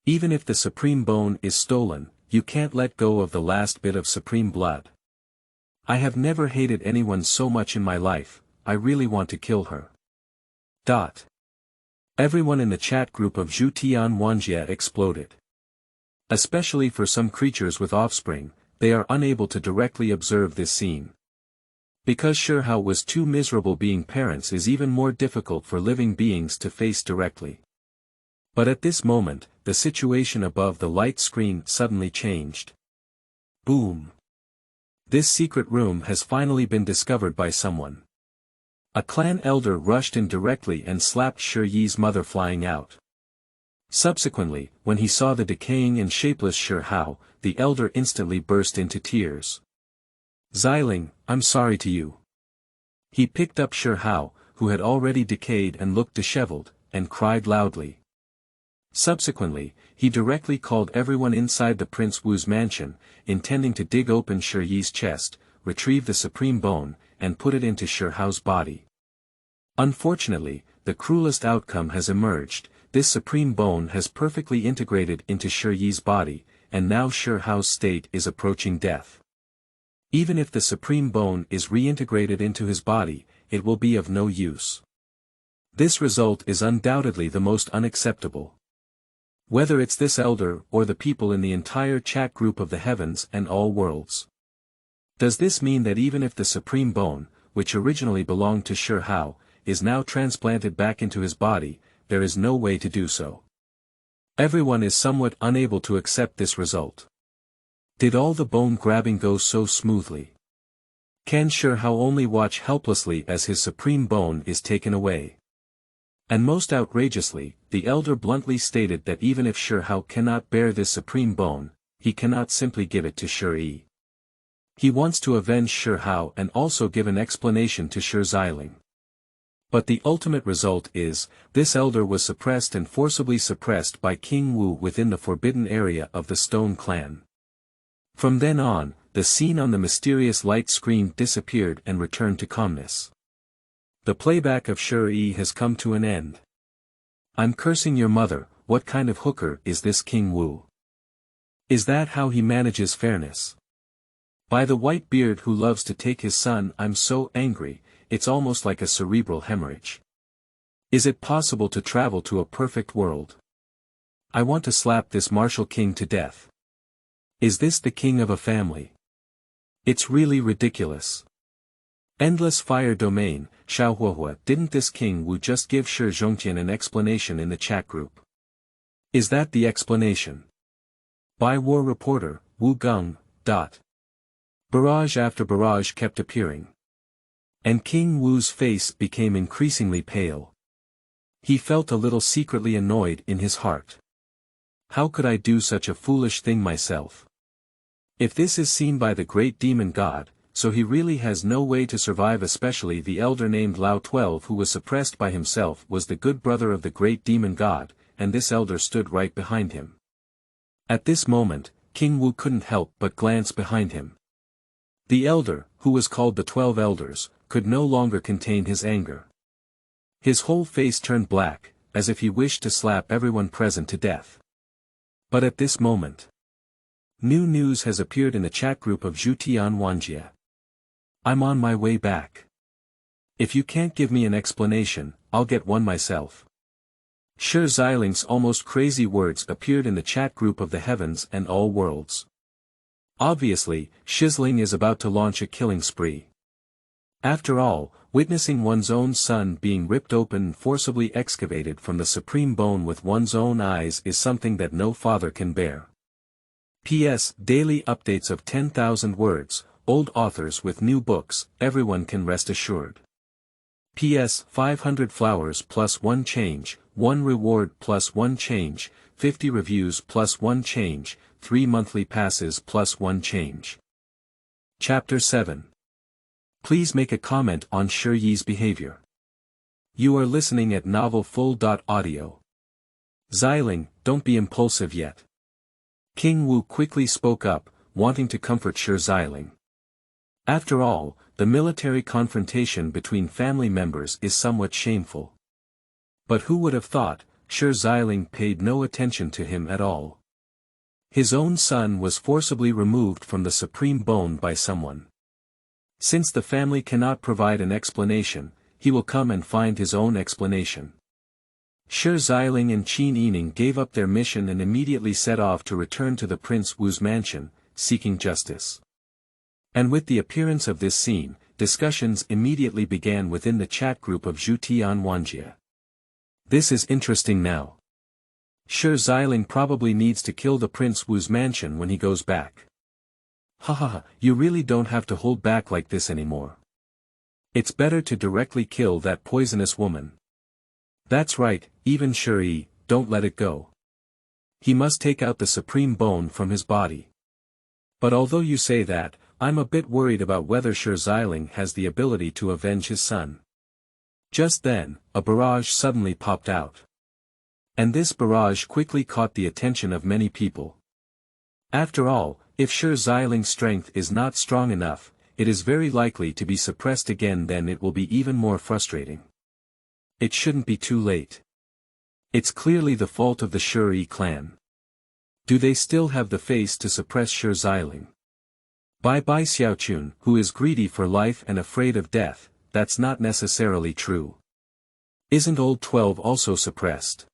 Even if the supreme bone is stolen, you can't let go of the last bit of supreme blood. I have never hated anyone so much in my life, I really want to kill her. Everyone in the chat group of Zhutian Wanjie exploded. Especially for some creatures with offspring, they are unable to directly observe this scene. Because Shi Hao was too miserable, being parents is even more difficult for living beings to face directly. But at this moment, the situation above the light screen suddenly changed. Boom! This secret room has finally been discovered by someone. A clan elder rushed in directly and slapped Shi Yi's mother, flying out. Subsequently, when he saw the decaying and shapeless Shi Hao, the elder instantly burst into tears. Xiling, I'm sorry to you. He picked up Shi Hao, who had already decayed and looked disheveled, and cried loudly. Subsequently, he directly called everyone inside the Prince Wu's mansion, intending to dig open Shi Yi's chest, retrieve the supreme bone, and put it into Shi Hao's body. Unfortunately, the cruelest outcome has emerged. This supreme bone has perfectly integrated into Shi Yi's body, and now Shi Hao's state is approaching death. Even if the supreme bone is reintegrated into his body, it will be of no use. This result is undoubtedly the most unacceptable. Whether it's this elder or the people in the entire chat group of the heavens and all worlds. Does this mean that even if the supreme bone, which originally belonged to Shi Hao, is now transplanted back into his body, there is no way to do so. Everyone is somewhat unable to accept this result. Did all the bone grabbing go so smoothly? Can Shi Hao only watch helplessly as his supreme bone is taken away? And most outrageously, the elder bluntly stated that even if Shi Hao cannot bear this supreme bone, he cannot simply give it to Shi Yi. He wants to avenge Shi Hao and also give an explanation to Shi Xiling. But the ultimate result is, this elder was suppressed and forcibly suppressed by King Wu within the forbidden area of the Stone Clan. From then on, the scene on the mysterious light screen disappeared and returned to calmness. The playback of Shi Yi has come to an end. I'm cursing your mother, what kind of hooker is this King Wu? Is that how he manages fairness? By the white beard who loves to take his son, I'm so angry, it's almost like a cerebral hemorrhage. Is it possible to travel to a perfect world? I want to slap this martial king to death. Is this the king of a family? It's really ridiculous. Endless fire domain, Xiao Huohuo, didn't this King Wu just give Shizhongtian an explanation in the chat group? Is that the explanation? By War Reporter, Wu Gung. Barrage after barrage kept appearing. And King Wu's face became increasingly pale. He felt a little secretly annoyed in his heart. How could I do such a foolish thing myself? If this is seen by the great demon god, so he really has no way to survive, especially the elder named Lao 12 who was suppressed by himself was the good brother of the great demon god, and this elder stood right behind him. At this moment, King Wu couldn't help but glance behind him. The elder, who was called the 12 Elders, could no longer contain his anger. His whole face turned black, as if he wished to slap everyone present to death. But at this moment, new news has appeared in the chat group of Zhutian Wanjie. I'm on my way back. If you can't give me an explanation, I'll get one myself. Shi Xiling's almost crazy words appeared in the chat group of the heavens and all worlds. Obviously, Shizling is about to launch a killing spree. After all, witnessing one's own son being ripped open and forcibly excavated from the supreme bone with one's own eyes is something that no father can bear. P.S. Daily updates of 10,000 words, old authors with new books, everyone can rest assured. P.S. 500 flowers plus 1 change, 1 reward plus 1 change, 50 reviews plus 1 change, 3 monthly passes plus 1 change. Chapter 7. Please make a comment on Shi Yi's behavior. You are listening at Novel Full.audio. Xiling, don't be impulsive yet. King Wu quickly spoke up, wanting to comfort Shi Xiling. After all, the military confrontation between family members is somewhat shameful. But who would have thought, Shi Xiling paid no attention to him at all. His own son was forcibly removed from the supreme bone by someone. Since the family cannot provide an explanation, he will come and find his own explanation. Shi Xiling and Qin Yining gave up their mission and immediately set off to return to the Prince Wu's mansion, seeking justice. And with the appearance of this scene, discussions immediately began within the chat group of Zhutian Wanjie. This is interesting now. Shi Xiling probably needs to kill the Prince Wu's mansion when he goes back. Haha, you really don't have to hold back like this anymore. It's better to directly kill that poisonous woman. That's right, even Shi Yi, don't let it go. He must take out the supreme bone from his body. But although you say that, I'm a bit worried about whether Shi Xiling has the ability to avenge his son. Just then, a barrage suddenly popped out. And this barrage quickly caught the attention of many people. After all, if Shi Xiling's strength is not strong enough, it is very likely to be suppressed again, then it will be even more frustrating. It shouldn't be too late. It's clearly the fault of the Shi Yi clan. Do they still have the face to suppress Shi Xiling? By Xiaochun, who is greedy for life and afraid of death, that's not necessarily true. Isn't old 12 also suppressed?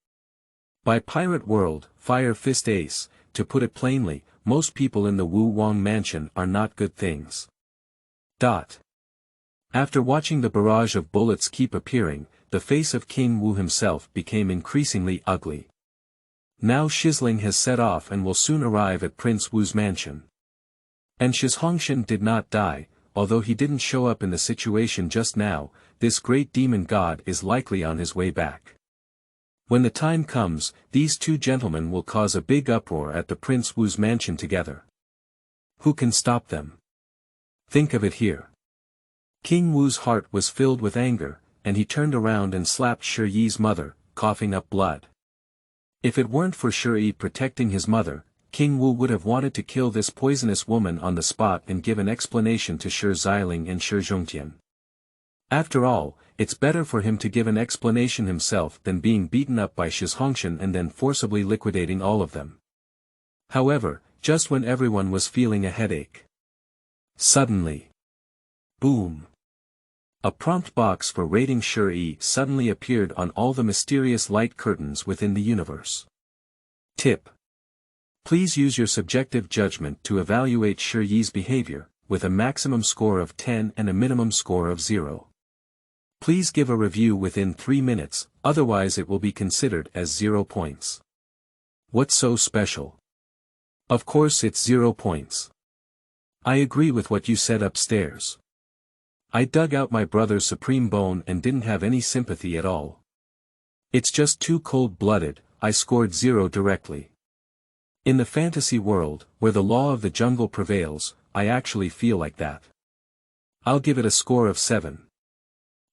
By Pirate World, Fire Fist Ace, to put it plainly, most people in the Wu Wang mansion are not good things. After watching the barrage of bullets keep appearing, the face of King Wu himself became increasingly ugly. Now Shizling has set off and will soon arrive at Prince Wu's mansion. And Shizhongtian did not die, although he didn't show up in the situation just now. This great demon god is likely on his way back. When the time comes, these two gentlemen will cause a big uproar at the Prince Wu's mansion together. Who can stop them? Think of it here. King Wu's heart was filled with anger, and he turned around and slapped Shi Yi's mother, coughing up blood. If it weren't for Shi Yi protecting his mother, King Wu would have wanted to kill this poisonous woman on the spot and give an explanation to Shi Xiling and Shizhongtian. After all, it's better for him to give an explanation himself than being beaten up by Shizhongtian and then forcibly liquidating all of them. However, just when everyone was feeling a headache. Suddenly. Boom. A prompt box for rating Shi Yi suddenly appeared on all the mysterious light curtains within the universe. Tip. Please use your subjective judgment to evaluate Shi Yi's behavior, with a maximum score of 10 and a minimum score of 0. Please give a review within 3 minutes, otherwise it will be considered as 0 points. What's so special? Of course it's 0 points. I agree with what you said upstairs. I dug out my brother's supreme bone and didn't have any sympathy at all. It's just too cold-blooded. I scored 0 directly. In the fantasy world, where the law of the jungle prevails, I actually feel like that. I'll give it a score of 7.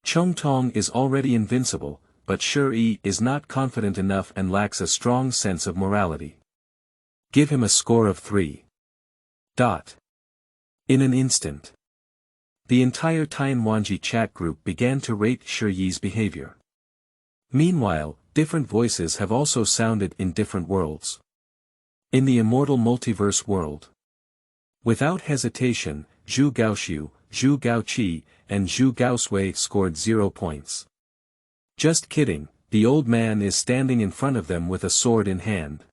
Chong Tong is already invincible, but Shi Yi is not confident enough and lacks a strong sense of morality. Give him a score of 3. In an instant. The entire Tianwanji chat group began to rate Shi Yi's behavior. Meanwhile, different voices have also sounded in different worlds. In the immortal multiverse world. Without hesitation, Zhu Gaoxiu, Zhu Gaoqi, and Zhu Gaosui scored 0 points. Just kidding, the old man is standing in front of them with a sword in hand.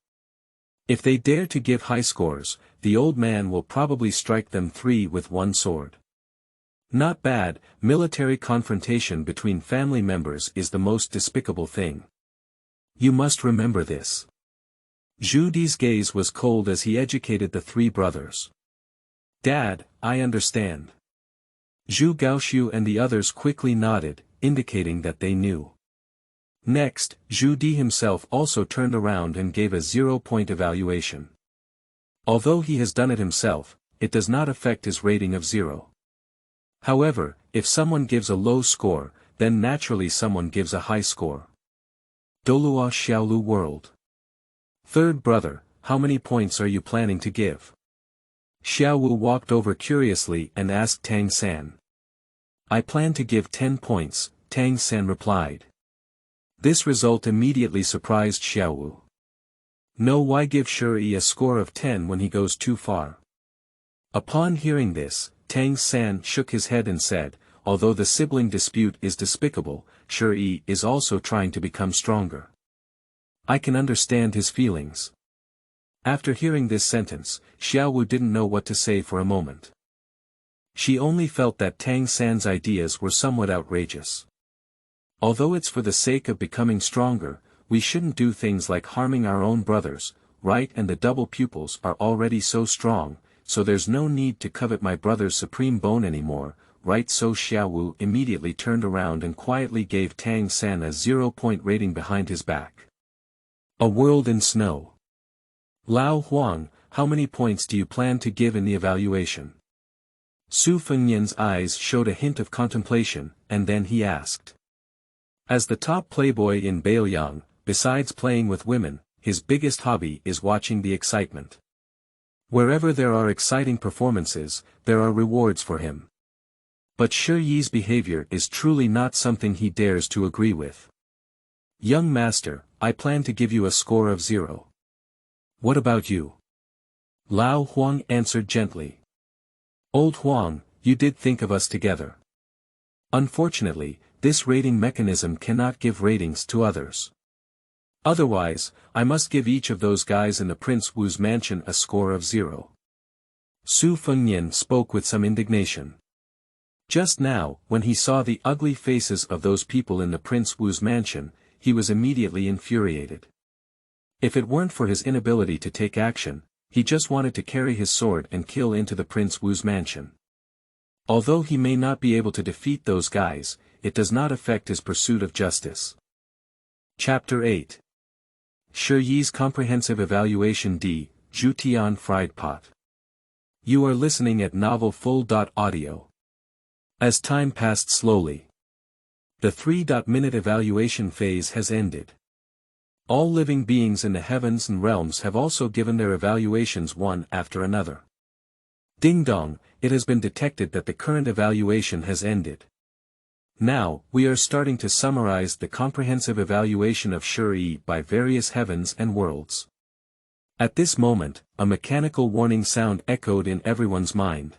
If they dare to give high scores, the old man will probably strike them 3 with one sword. Not bad. Military confrontation between family members is the most despicable thing. You must remember this. Zhu Di's gaze was cold as he educated the 3 brothers. Dad, I understand. Zhu Gaoxiu and the others quickly nodded, indicating that they knew. Next, Zhu Di himself also turned around and gave a 0-point evaluation. Although he has done it himself, it does not affect his rating of 0. However, if someone gives a low score, then naturally someone gives a high score. Dolua Xiaolu World. Third brother, how many points are you planning to give? Xiao Wu walked over curiously and asked Tang San. I plan to give 10 points, Tang San replied. This result immediately surprised Xiao Wu. No, why give Shi Yi a score of 10 when he goes too far? Upon hearing this, Tang San shook his head and said, although the sibling dispute is despicable, Shi Yi is also trying to become stronger. I can understand his feelings. After hearing this sentence, Xiao Wu didn't know what to say for a moment. She only felt that Tang San's ideas were somewhat outrageous. Although it's for the sake of becoming stronger, we shouldn't do things like harming our own brothers, right? And the double pupils are already so strong, so there's no need to covet my brother's supreme bone anymore, right? So Xiao Wu immediately turned around and quietly gave Tang San a 0-point rating behind his back. A World in Snow. Lao Huang, how many points do you plan to give in the evaluation? Su Fengyan's eyes showed a hint of contemplation, and then he asked. As the top playboy in Baoyang, besides playing with women, his biggest hobby is watching the excitement. Wherever there are exciting performances, there are rewards for him. But Shi Yi's behavior is truly not something he dares to agree with. Young master, I plan to give you a score of 0. What about you? Lao Huang answered gently. Old Huang, you did think of us together. Unfortunately, this rating mechanism cannot give ratings to others. Otherwise, I must give each of those guys in the Prince Wu's mansion a score of 0. Su Fengyan spoke with some indignation. Just now, when he saw the ugly faces of those people in the Prince Wu's mansion, he was immediately infuriated. If it weren't for his inability to take action, he just wanted to carry his sword and kill into the Prince Wu's mansion. Although he may not be able to defeat those guys, it does not affect his pursuit of justice. Chapter 8. Shi Yi's Comprehensive Evaluation D, Zhutian Fried Pot. You are listening at Novel Full.Audio. As time passed slowly, the 3-minute evaluation phase has ended. All living beings in the heavens and realms have also given their evaluations one after another. Ding dong, it has been detected that the current evaluation has ended. Now, we are starting to summarize the comprehensive evaluation of Shi Yi by various heavens and worlds. At this moment, a mechanical warning sound echoed in everyone's mind.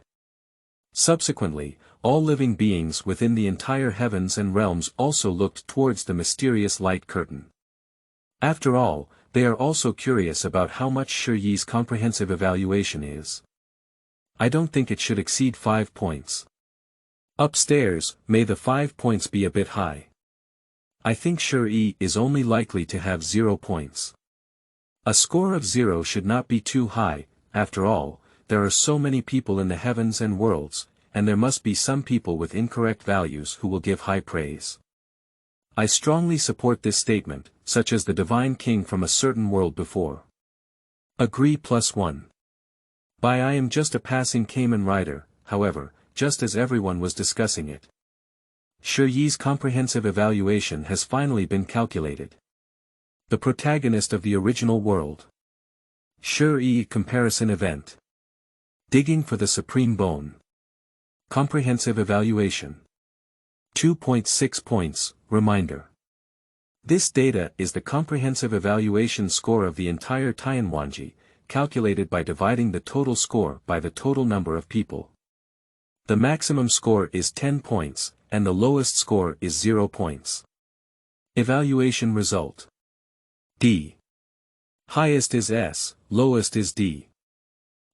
Subsequently, all living beings within the entire heavens and realms also looked towards the mysterious light curtain. After all, they are also curious about how much Shi Yi's comprehensive evaluation is. I don't think it should exceed 5 points. Upstairs, may the 5 points be a bit high. I think Shi Yi is only likely to have 0 points. A score of 0 should not be too high. After all, there are so many people in the heavens and worlds, and there must be some people with incorrect values who will give high praise. I strongly support this statement, such as the divine king from a certain world before. Agree +1. I am just a passing Cayman rider, however, just as everyone was discussing it. Shi Yi's comprehensive evaluation has finally been calculated. The protagonist of the original world. Shi Yi comparison event. Digging for the supreme bone. Comprehensive evaluation. 2.6 points, reminder. This data is the comprehensive evaluation score of the entire Tianwanji, calculated by dividing the total score by the total number of people. The maximum score is 10 points, and the lowest score is 0 points. Evaluation result. D. Highest is S, lowest is D.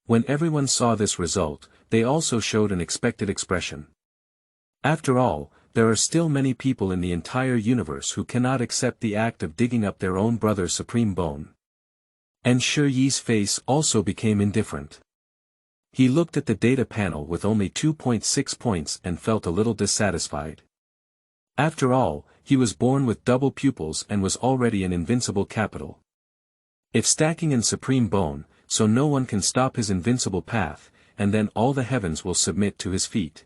When everyone saw this result, they also showed an expected expression. After all, there are still many people in the entire universe who cannot accept the act of digging up their own brother's supreme bone. And Shi Yi's face also became indifferent. He looked at the data panel with only 2.6 points and felt a little dissatisfied. After all, he was born with double pupils and was already an invincible capital. If stacking in supreme bone, so no one can stop his invincible path, and then all the heavens will submit to his feet.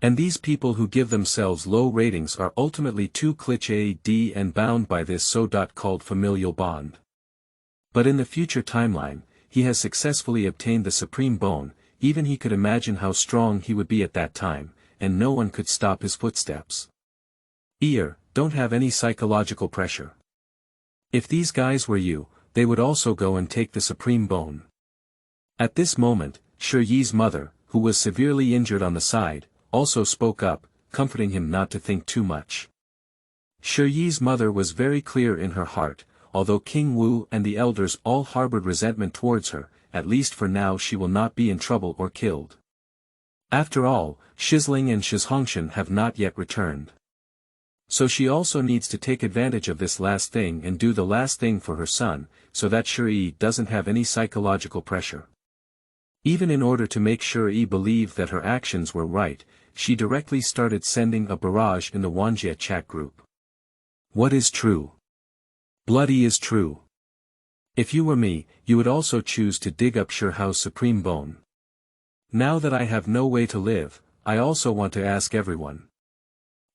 And these people who give themselves low ratings are ultimately too cliché and bound by this so-called familial bond. But in the future timeline, he has successfully obtained the supreme bone, even he could imagine how strong he would be at that time, and no one could stop his footsteps. Don't have any psychological pressure. If these guys were you, they would also go and take the supreme bone. At this moment, Shi Yi's mother, who was severely injured on the side, also spoke up, comforting him not to think too much. Shi Yi's mother was very clear in her heart, although King Wu and the elders all harbored resentment towards her, at least for now she will not be in trouble or killed. After all, Shizling and Shizhongtian have not yet returned. So she also needs to take advantage of this last thing and do the last thing for her son, so that Shi Yi doesn't have any psychological pressure. Even in order to make Shi Yi believe that her actions were right, she directly started sending a barrage in the Wanjie chat group. What is true? Bloody is true. If you were me, you would also choose to dig up Shi Hao's supreme bone. Now that I have no way to live, I also want to ask everyone.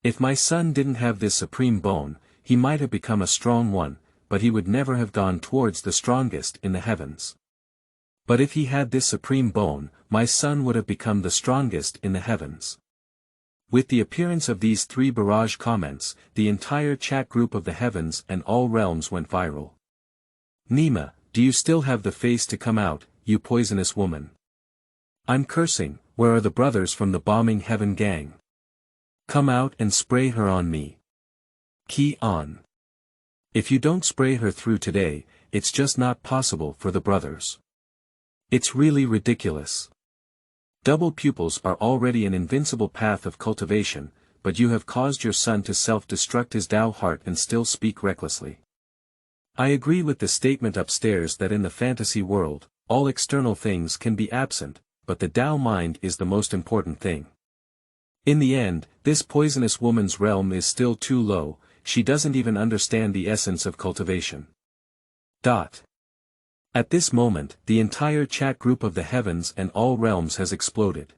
If my son didn't have this supreme bone, he might have become a strong one, but he would never have gone towards the strongest in the heavens. But if he had this supreme bone, my son would have become the strongest in the heavens. With the appearance of these 3 barrage comments, the entire chat group of the heavens and all realms went viral. Nima, do you still have the face to come out, you poisonous woman? I'm cursing, where are the brothers from the bombing heaven gang? Come out and spray her on me. Key on. If you don't spray her through today, it's just not possible for the brothers. It's really ridiculous. Double pupils are already an invincible path of cultivation, but you have caused your son to self-destruct his Tao heart and still speak recklessly. I agree with the statement upstairs that in the fantasy world, all external things can be absent, but the Tao mind is the most important thing. In the end, this poisonous woman's realm is still too low, she doesn't even understand the essence of cultivation. At this moment, the entire chat group of the heavens and all realms has exploded.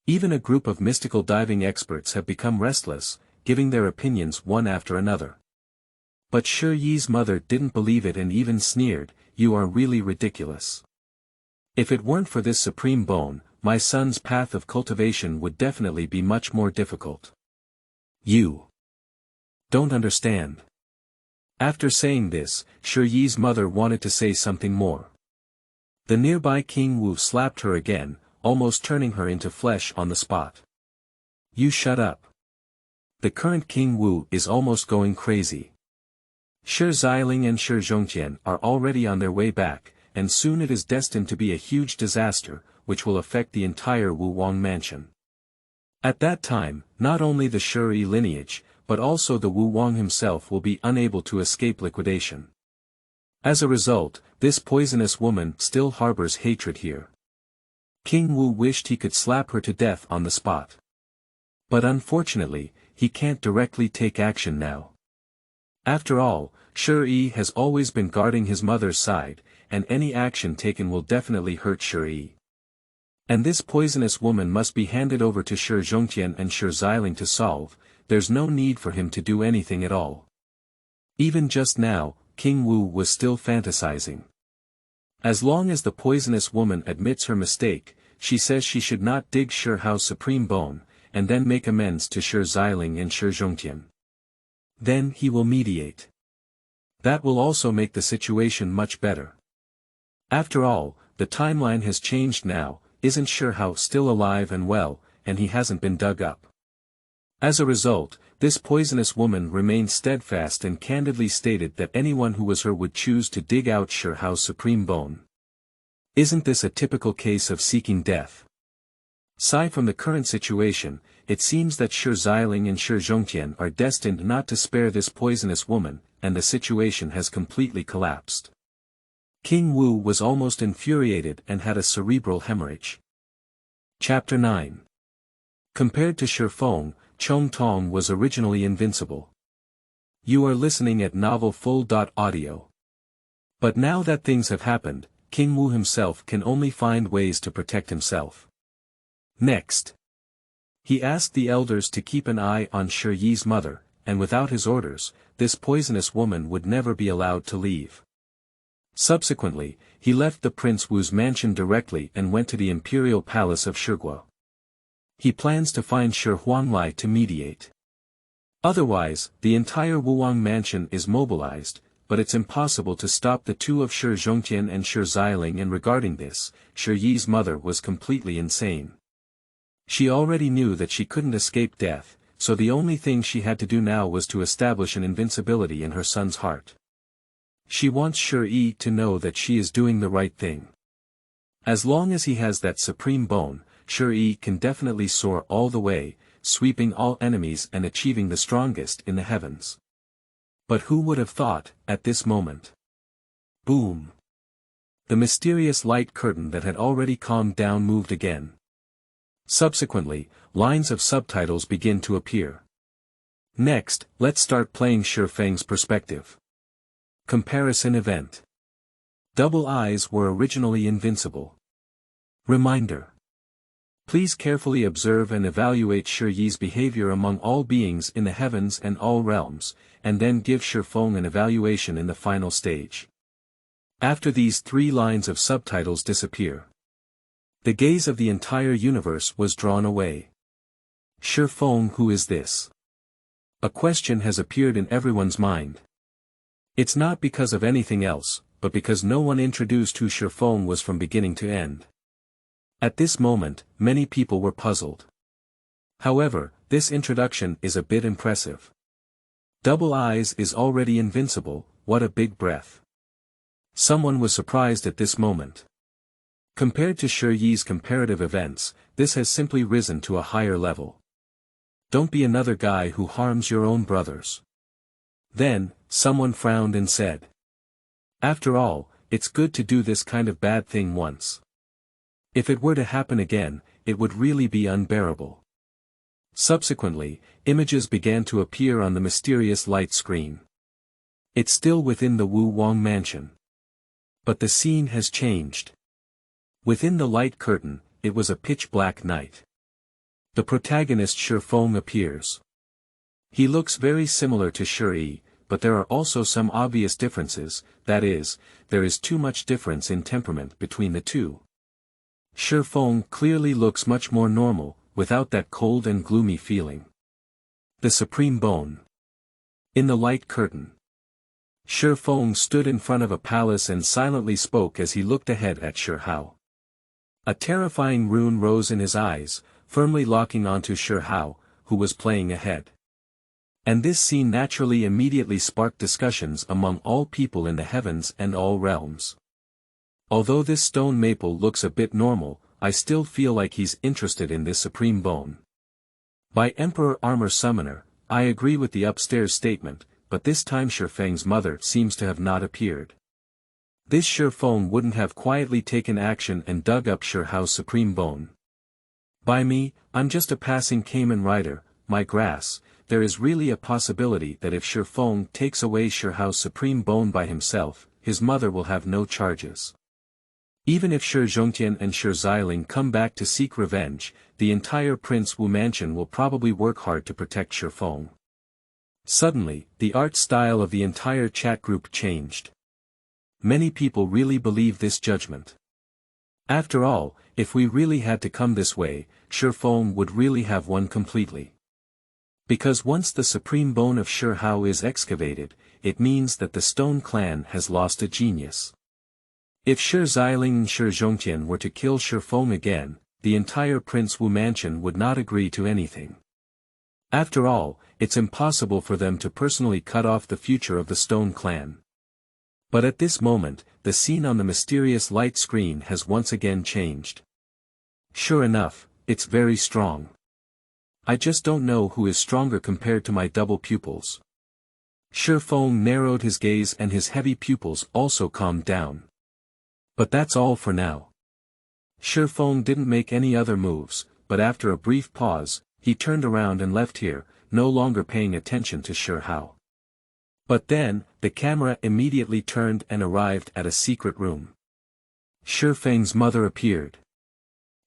Even a group of mystical diving experts have become restless, giving their opinions one after another. But Shi Yi's mother didn't believe it and even sneered, "You are really ridiculous. If it weren't for this supreme bone, my son's path of cultivation would definitely be much more difficult. You don't understand." After saying this, Shi Yi's mother wanted to say something more. The nearby King Wu slapped her again, almost turning her into flesh on the spot. "You shut up. The current King Wu is almost going crazy. Shi Xiling and Shizhongtian are already on their way back, and soon it is destined to be a huge disaster, which will affect the entire Wu Wang mansion. At that time, not only the Shi Yi lineage, but also the Wu Wang himself will be unable to escape liquidation. As a result, this poisonous woman still harbors hatred here. King Wu wished he could slap her to death on the spot. But unfortunately, he can't directly take action now. After all, Shi Yi has always been guarding his mother's side, and any action taken will definitely hurt Shi Yi. And this poisonous woman must be handed over to Shizhongtian and Shi Xiling to solve. There's no need for him to do anything at all. Even just now, King Wu was still fantasizing. As long as the poisonous woman admits her mistake, she says she should not dig Shi Hao's supreme bone, and then make amends to Shi Xiling and Shizhongtian. Then he will mediate. That will also make the situation much better. After all, the timeline has changed now, isn't Shi Hao still alive and well, and he hasn't been dug up. As a result, this poisonous woman remained steadfast and candidly stated that anyone who was her would choose to dig out Shi Hao's supreme bone. Isn't this a typical case of seeking death? Aside from the current situation, it seems that Shi Xiling and Shizhongtian are destined not to spare this poisonous woman, and the situation has completely collapsed. King Wu was almost infuriated and had a cerebral hemorrhage. Chapter 9. Compared to Shi Feng, Chong Tong was originally invincible. You are listening at Novel Full.Audio. But now that things have happened, King Wu himself can only find ways to protect himself. Next, he asked the elders to keep an eye on Shi Yi's mother, and without his orders, this poisonous woman would never be allowed to leave. Subsequently, he left the Prince Wu's mansion directly and went to the imperial palace of Shiguo. He plans to find Shi Huanglai to mediate. Otherwise, the entire Wuwang mansion is mobilized, but it's impossible to stop the two of Shizhongtian and Shi Xiling, and regarding this, Shi Yi's mother was completely insane. She already knew that she couldn't escape death, so the only thing she had to do now was to establish an invincibility in her son's heart. She wants Shi Yi to know that she is doing the right thing. As long as he has that supreme bone, Shi Yi can definitely soar all the way, sweeping all enemies and achieving the strongest in the heavens. But who would have thought, at this moment? Boom! The mysterious light curtain that had already calmed down moved again. Subsequently, lines of subtitles begin to appear. Next, let's start playing Shi Feng's perspective. Comparison event. Double eyes were originally invincible. Reminder. Please carefully observe and evaluate Shi Yi's behavior among all beings in the heavens and all realms, and then give Shi Feng an evaluation in the final stage. After these 3 lines of subtitles disappear, the gaze of the entire universe was drawn away. Shi Feng, who is this? A question has appeared in everyone's mind. It's not because of anything else, but because no one introduced who Shi Feng was from beginning to end. At this moment, many people were puzzled. However, this introduction is a bit impressive. Double eyes is already invincible, what a big breath. Someone was surprised at this moment. Compared to Shi Yi's comparative events, this has simply risen to a higher level. Don't be another guy who harms your own brothers. Then, someone frowned and said. After all, it's good to do this kind of bad thing once. If it were to happen again, it would really be unbearable. Subsequently, images began to appear on the mysterious light screen. It's still within the Wu Wang mansion. But the scene has changed. Within the light curtain, it was a pitch-black night. The protagonist Shi Feng appears. He looks very similar to Shi Yi, but there are also some obvious differences, that is, there is too much difference in temperament between the two. Shi Feng clearly looks much more normal, without that cold and gloomy feeling. The Supreme Bone. In the light curtain. Shi Feng stood in front of a palace and silently spoke as he looked ahead at Shi Hao. A terrifying rune rose in his eyes, firmly locking onto Shi Hao, who was playing ahead. And this scene naturally immediately sparked discussions among all people in the heavens and all realms. Although this stone maple looks a bit normal, I still feel like he's interested in this Supreme Bone. By Emperor Armor Summoner, I agree with the upstairs statement, but this time Shi Feng's mother seems to have not appeared. This Shi Feng wouldn't have quietly taken action and dug up Shi Hao's Supreme Bone. By me, I'm just a passing Cayman rider, my grass. There is really a possibility that if Shi Feng takes away Shi Hao's Supreme Bone by himself, his mother will have no charges. Even if Shizhongtian and Shi Xiling come back to seek revenge, the entire Prince Wu mansion will probably work hard to protect Shi Feng. Suddenly, the art style of the entire chat group changed. Many people really believe this judgment. After all, if we really had to come this way, Shi Feng would really have won completely. Because once the Supreme Bone of Shi Hao is excavated, it means that the Stone Clan has lost a genius. If Shi Xiling and Shizhongtian were to kill Shi Feng again, the entire Prince Wu mansion would not agree to anything. After all, it's impossible for them to personally cut off the future of the Stone Clan. But at this moment, the scene on the mysterious light screen has once again changed. Sure enough, it's very strong. I just don't know who is stronger compared to my double pupils. Shi Feng narrowed his gaze and his heavy pupils also calmed down. But that's all for now. Shi Feng didn't make any other moves, but after a brief pause, he turned around and left here, no longer paying attention to Shi Hao. But then, the camera immediately turned and arrived at a secret room. Shi Feng's mother appeared.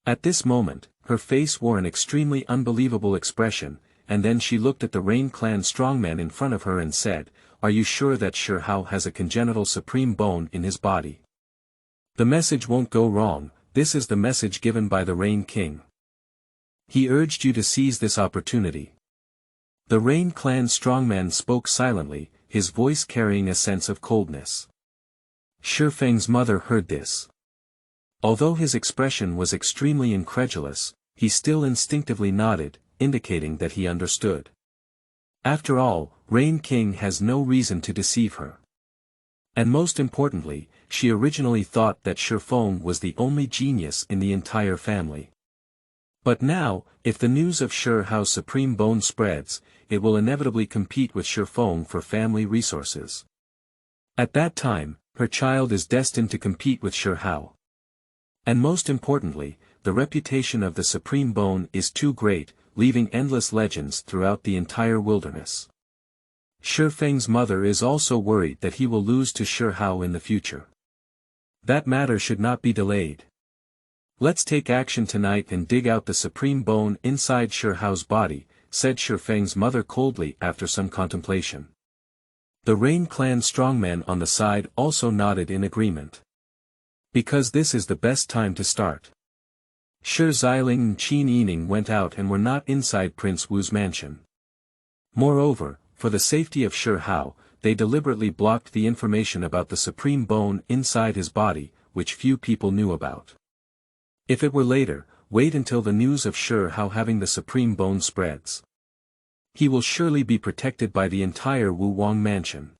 At this moment, her face wore an extremely unbelievable expression, and then she looked at the Rain Clan strongman in front of her and said, "Are you sure that Shi Hao has a congenital Supreme Bone in his body? The message won't go wrong, this is the message given by the Rain King. He urged you to seize this opportunity." The Rain Clan strongman spoke silently, his voice carrying a sense of coldness. Shi Feng's mother heard this. Although his expression was extremely incredulous, he still instinctively nodded, indicating that he understood. After all, Rain King has no reason to deceive her. And most importantly, she originally thought that Shi Feng was the only genius in the entire family. But now, if the news of Shi Hao's Supreme Bone spreads, it will inevitably compete with Shi Feng for family resources. At that time, her child is destined to compete with Shi Hao. And most importantly, the reputation of the Supreme Bone is too great, leaving endless legends throughout the entire wilderness. Shi Feng's mother is also worried that he will lose to Shi Hao in the future. That matter should not be delayed. "Let's take action tonight and dig out the Supreme Bone inside Shi Hao's body," said Shi Feng's mother coldly after some contemplation. The Rain Clan strongman on the side also nodded in agreement. Because this is the best time to start. Shi Xiling and Qin Yining went out and were not inside Prince Wu's mansion. Moreover, for the safety of Shi Hao, they deliberately blocked the information about the Supreme Bone inside his body, which few people knew about. If it were later, wait until the news of Shi Hao having the Supreme Bone spreads. He will surely be protected by the entire Wu Wang mansion.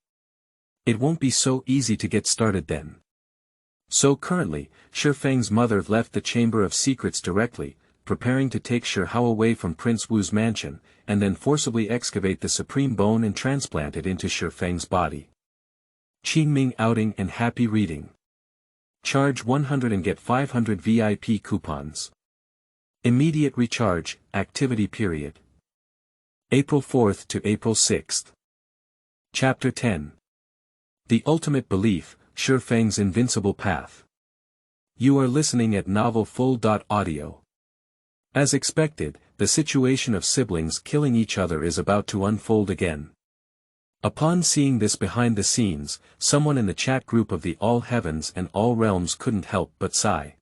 It won't be so easy to get started then. So currently, Shi Feng's mother left the Chamber of Secrets directly, preparing to take Shi Hao away from Prince Wu's mansion, and then forcibly excavate the supreme bone and transplant it into Shi Feng's body. Qingming outing and happy reading. Charge 100 and get 500 VIP coupons. Immediate recharge, activity period. April 4th to April 6th. Chapter 10. The Ultimate Belief, Shi Feng's Invincible Path. You are listening at Novel Full.audio. As expected, the situation of siblings killing each other is about to unfold again. Upon seeing this behind the scenes, someone in the chat group of the All Heavens and All Realms couldn't help but sigh.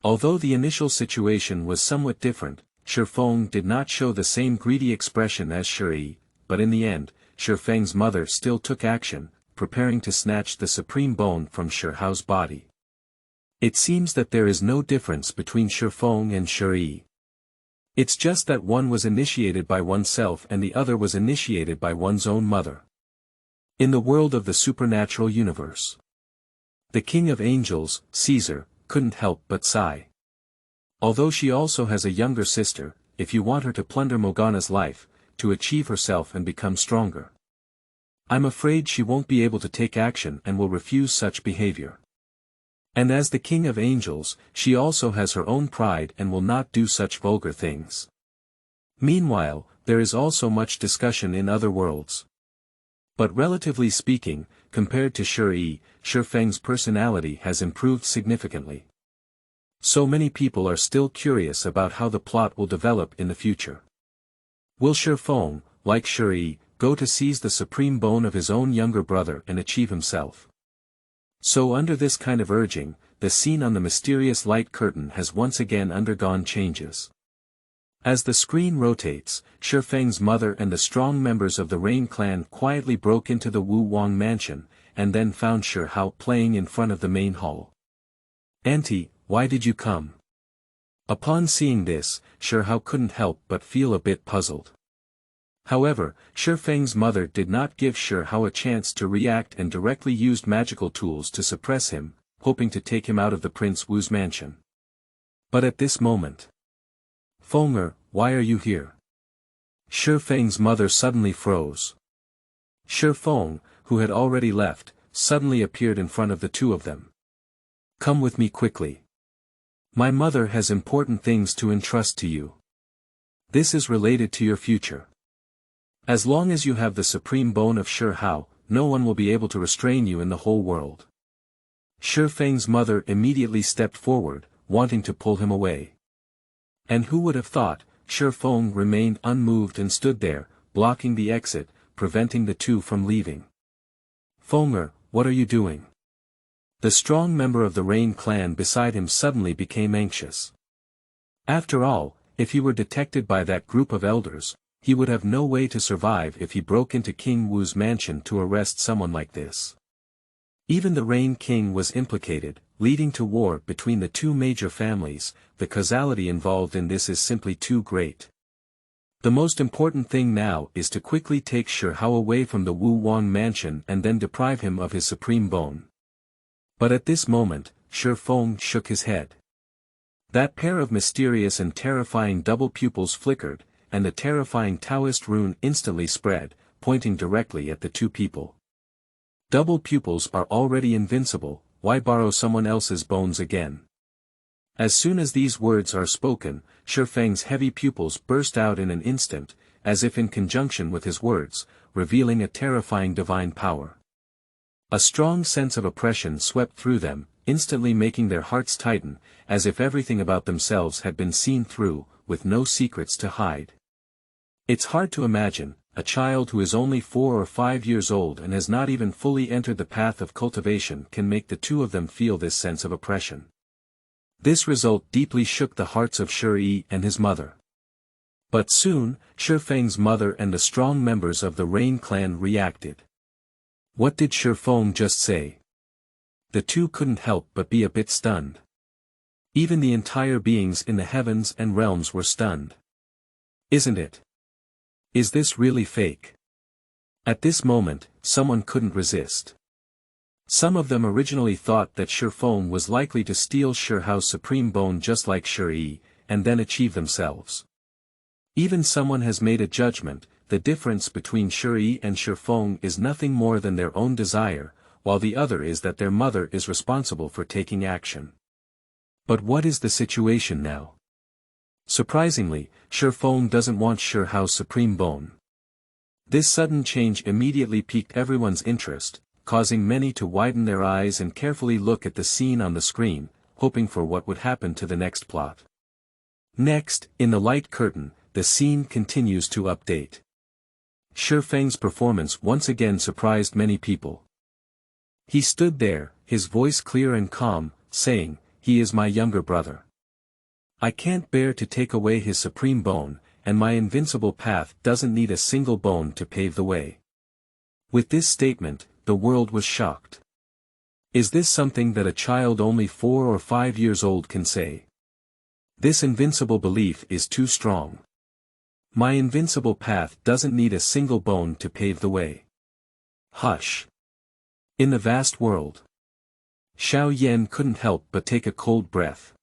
Although the initial situation was somewhat different, Shi Feng did not show the same greedy expression as Shi Yi, but in the end, Shi Feng's mother still took action, preparing to snatch the supreme bone from Shi Hao's body. It seems that there is no difference between Shi Feng and Shi Yi. It's just that one was initiated by oneself and the other was initiated by one's own mother. In the world of the supernatural universe, the King of Angels, Caesar, couldn't help but sigh. Although she also has a younger sister, if you want her to plunder Morgana's life, to achieve herself and become stronger, I'm afraid she won't be able to take action and will refuse such behavior. And as the King of Angels, she also has her own pride and will not do such vulgar things. Meanwhile, there is also much discussion in other worlds. But relatively speaking, compared to Shi Yi, Shi Feng's personality has improved significantly. So many people are still curious about how the plot will develop in the future. Will Shi Feng, like Shi Yi, go to seize the supreme bone of his own younger brother and achieve himself? So under this kind of urging, the scene on the mysterious light curtain has once again undergone changes. As the screen rotates, Shi Feng's mother and the strong members of the Rain clan quietly broke into the Wu Wang mansion, and then found Shi Hao playing in front of the main hall. "Auntie, why did you come?" Upon seeing this, Shi Hao couldn't help but feel a bit puzzled. However, Shi Feng's mother did not give Shi Hao a chance to react and directly used magical tools to suppress him, hoping to take him out of the Prince Wu's mansion. But at this moment, "Fenger, why are you here?" Shi Feng's mother suddenly froze. Shi Feng, who had already left, suddenly appeared in front of the two of them. "Come with me quickly. My mother has important things to entrust to you. This is related to your future. As long as you have the supreme bone of Shi Hao, no one will be able to restrain you in the whole world." Shi Feng's mother immediately stepped forward, wanting to pull him away. And who would have thought, Shi Feng remained unmoved and stood there, blocking the exit, preventing the two from leaving. "Fenger, what are you doing?" The strong member of the Rain clan beside him suddenly became anxious. After all, if he were detected by that group of elders, he would have no way to survive if he broke into King Wu's mansion to arrest someone like this. Even the Rain King was implicated, leading to war between the two major families. The causality involved in this is simply too great. The most important thing now is to quickly take Shi Hao away from the Wu Wang mansion and then deprive him of his supreme bone. But at this moment, Shi Feng shook his head. That pair of mysterious and terrifying double pupils flickered, and the terrifying Taoist rune instantly spread, pointing directly at the two people. Double pupils are already invincible, why borrow someone else's bones again? As soon as these words are spoken, Shi Feng's heavy pupils burst out in an instant, as if in conjunction with his words, revealing a terrifying divine power. A strong sense of oppression swept through them, instantly making their hearts tighten, as if everything about themselves had been seen through, with no secrets to hide. It's hard to imagine, a child who is only 4 or 5 years old and has not even fully entered the path of cultivation can make the two of them feel this sense of oppression. This result deeply shook the hearts of Shi Yi and his mother. But soon, Shi Feng's mother and the strong members of the Rain clan reacted. What did Shi Feng just say? The two couldn't help but be a bit stunned. Even the entire beings in the heavens and realms were stunned. Isn't it? Is this really fake? At this moment, someone couldn't resist. Some of them originally thought that Shi Feng was likely to steal Shi Hao's supreme bone just like Shi Yi, and then achieve themselves. Even someone has made a judgment, the difference between Shi Yi and Shi Feng is nothing more than their own desire, while the other is that their mother is responsible for taking action. But what is the situation now? Surprisingly, Shi Feng doesn't want Shi Hao's supreme bone. This sudden change immediately piqued everyone's interest, causing many to widen their eyes and carefully look at the scene on the screen, hoping for what would happen to the next plot. Next, in the light curtain, the scene continues to update. Shi Feng's performance once again surprised many people. He stood there, his voice clear and calm, saying, "He is my younger brother. I can't bear to take away his supreme bone, and my invincible path doesn't need a single bone to pave the way." With this statement, the world was shocked. Is this something that a child only 4 or 5 years old can say? This invincible belief is too strong. My invincible path doesn't need a single bone to pave the way. Hush. In the vast world. Xiao Yan couldn't help but take a cold breath.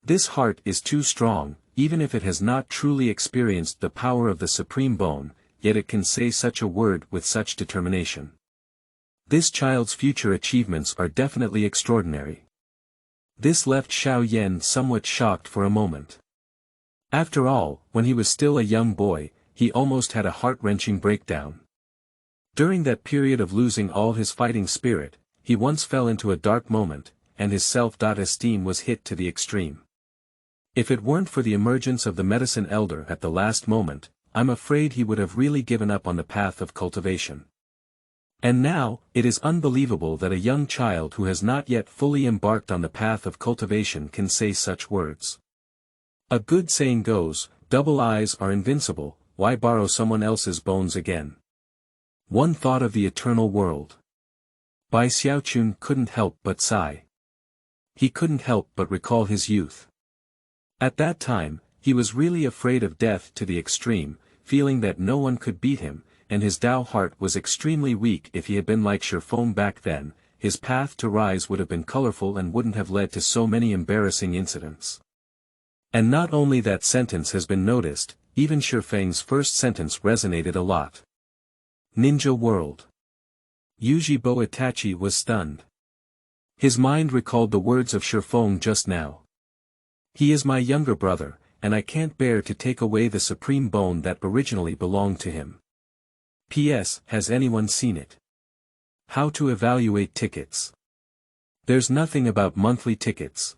This heart is too strong, even if it has not truly experienced the power of the supreme bone, yet it can say such a word with such determination. This child's future achievements are definitely extraordinary. This left Xiao Yan somewhat shocked for a moment. After all, when he was still a young boy, he almost had a heart-wrenching breakdown. During that period of losing all his fighting spirit, he once fell into a dark moment, and his self-esteem was hit to the extreme. If it weren't for the emergence of the medicine elder at the last moment, I'm afraid he would have really given up on the path of cultivation. And now, it is unbelievable that a young child who has not yet fully embarked on the path of cultivation can say such words. A good saying goes, double eyes are invincible, why borrow someone else's bones again? One thought of the eternal world. Bai Xiaochun couldn't help but sigh. He couldn't help but recall his youth. At that time, he was really afraid of death to the extreme, feeling that no one could beat him, and his Tao heart was extremely weak. If he had been like Shi Feng back then, his path to rise would have been colorful and wouldn't have led to so many embarrassing incidents. And not only that sentence has been noticed, even Shi Feng's first sentence resonated a lot. Ninja world. Yujibo Itachi was stunned. His mind recalled the words of Shi Feng just now. He is my younger brother, and I can't bear to take away the supreme bone that originally belonged to him. P.S. Has anyone seen it? How to evaluate tickets. There's nothing about monthly tickets.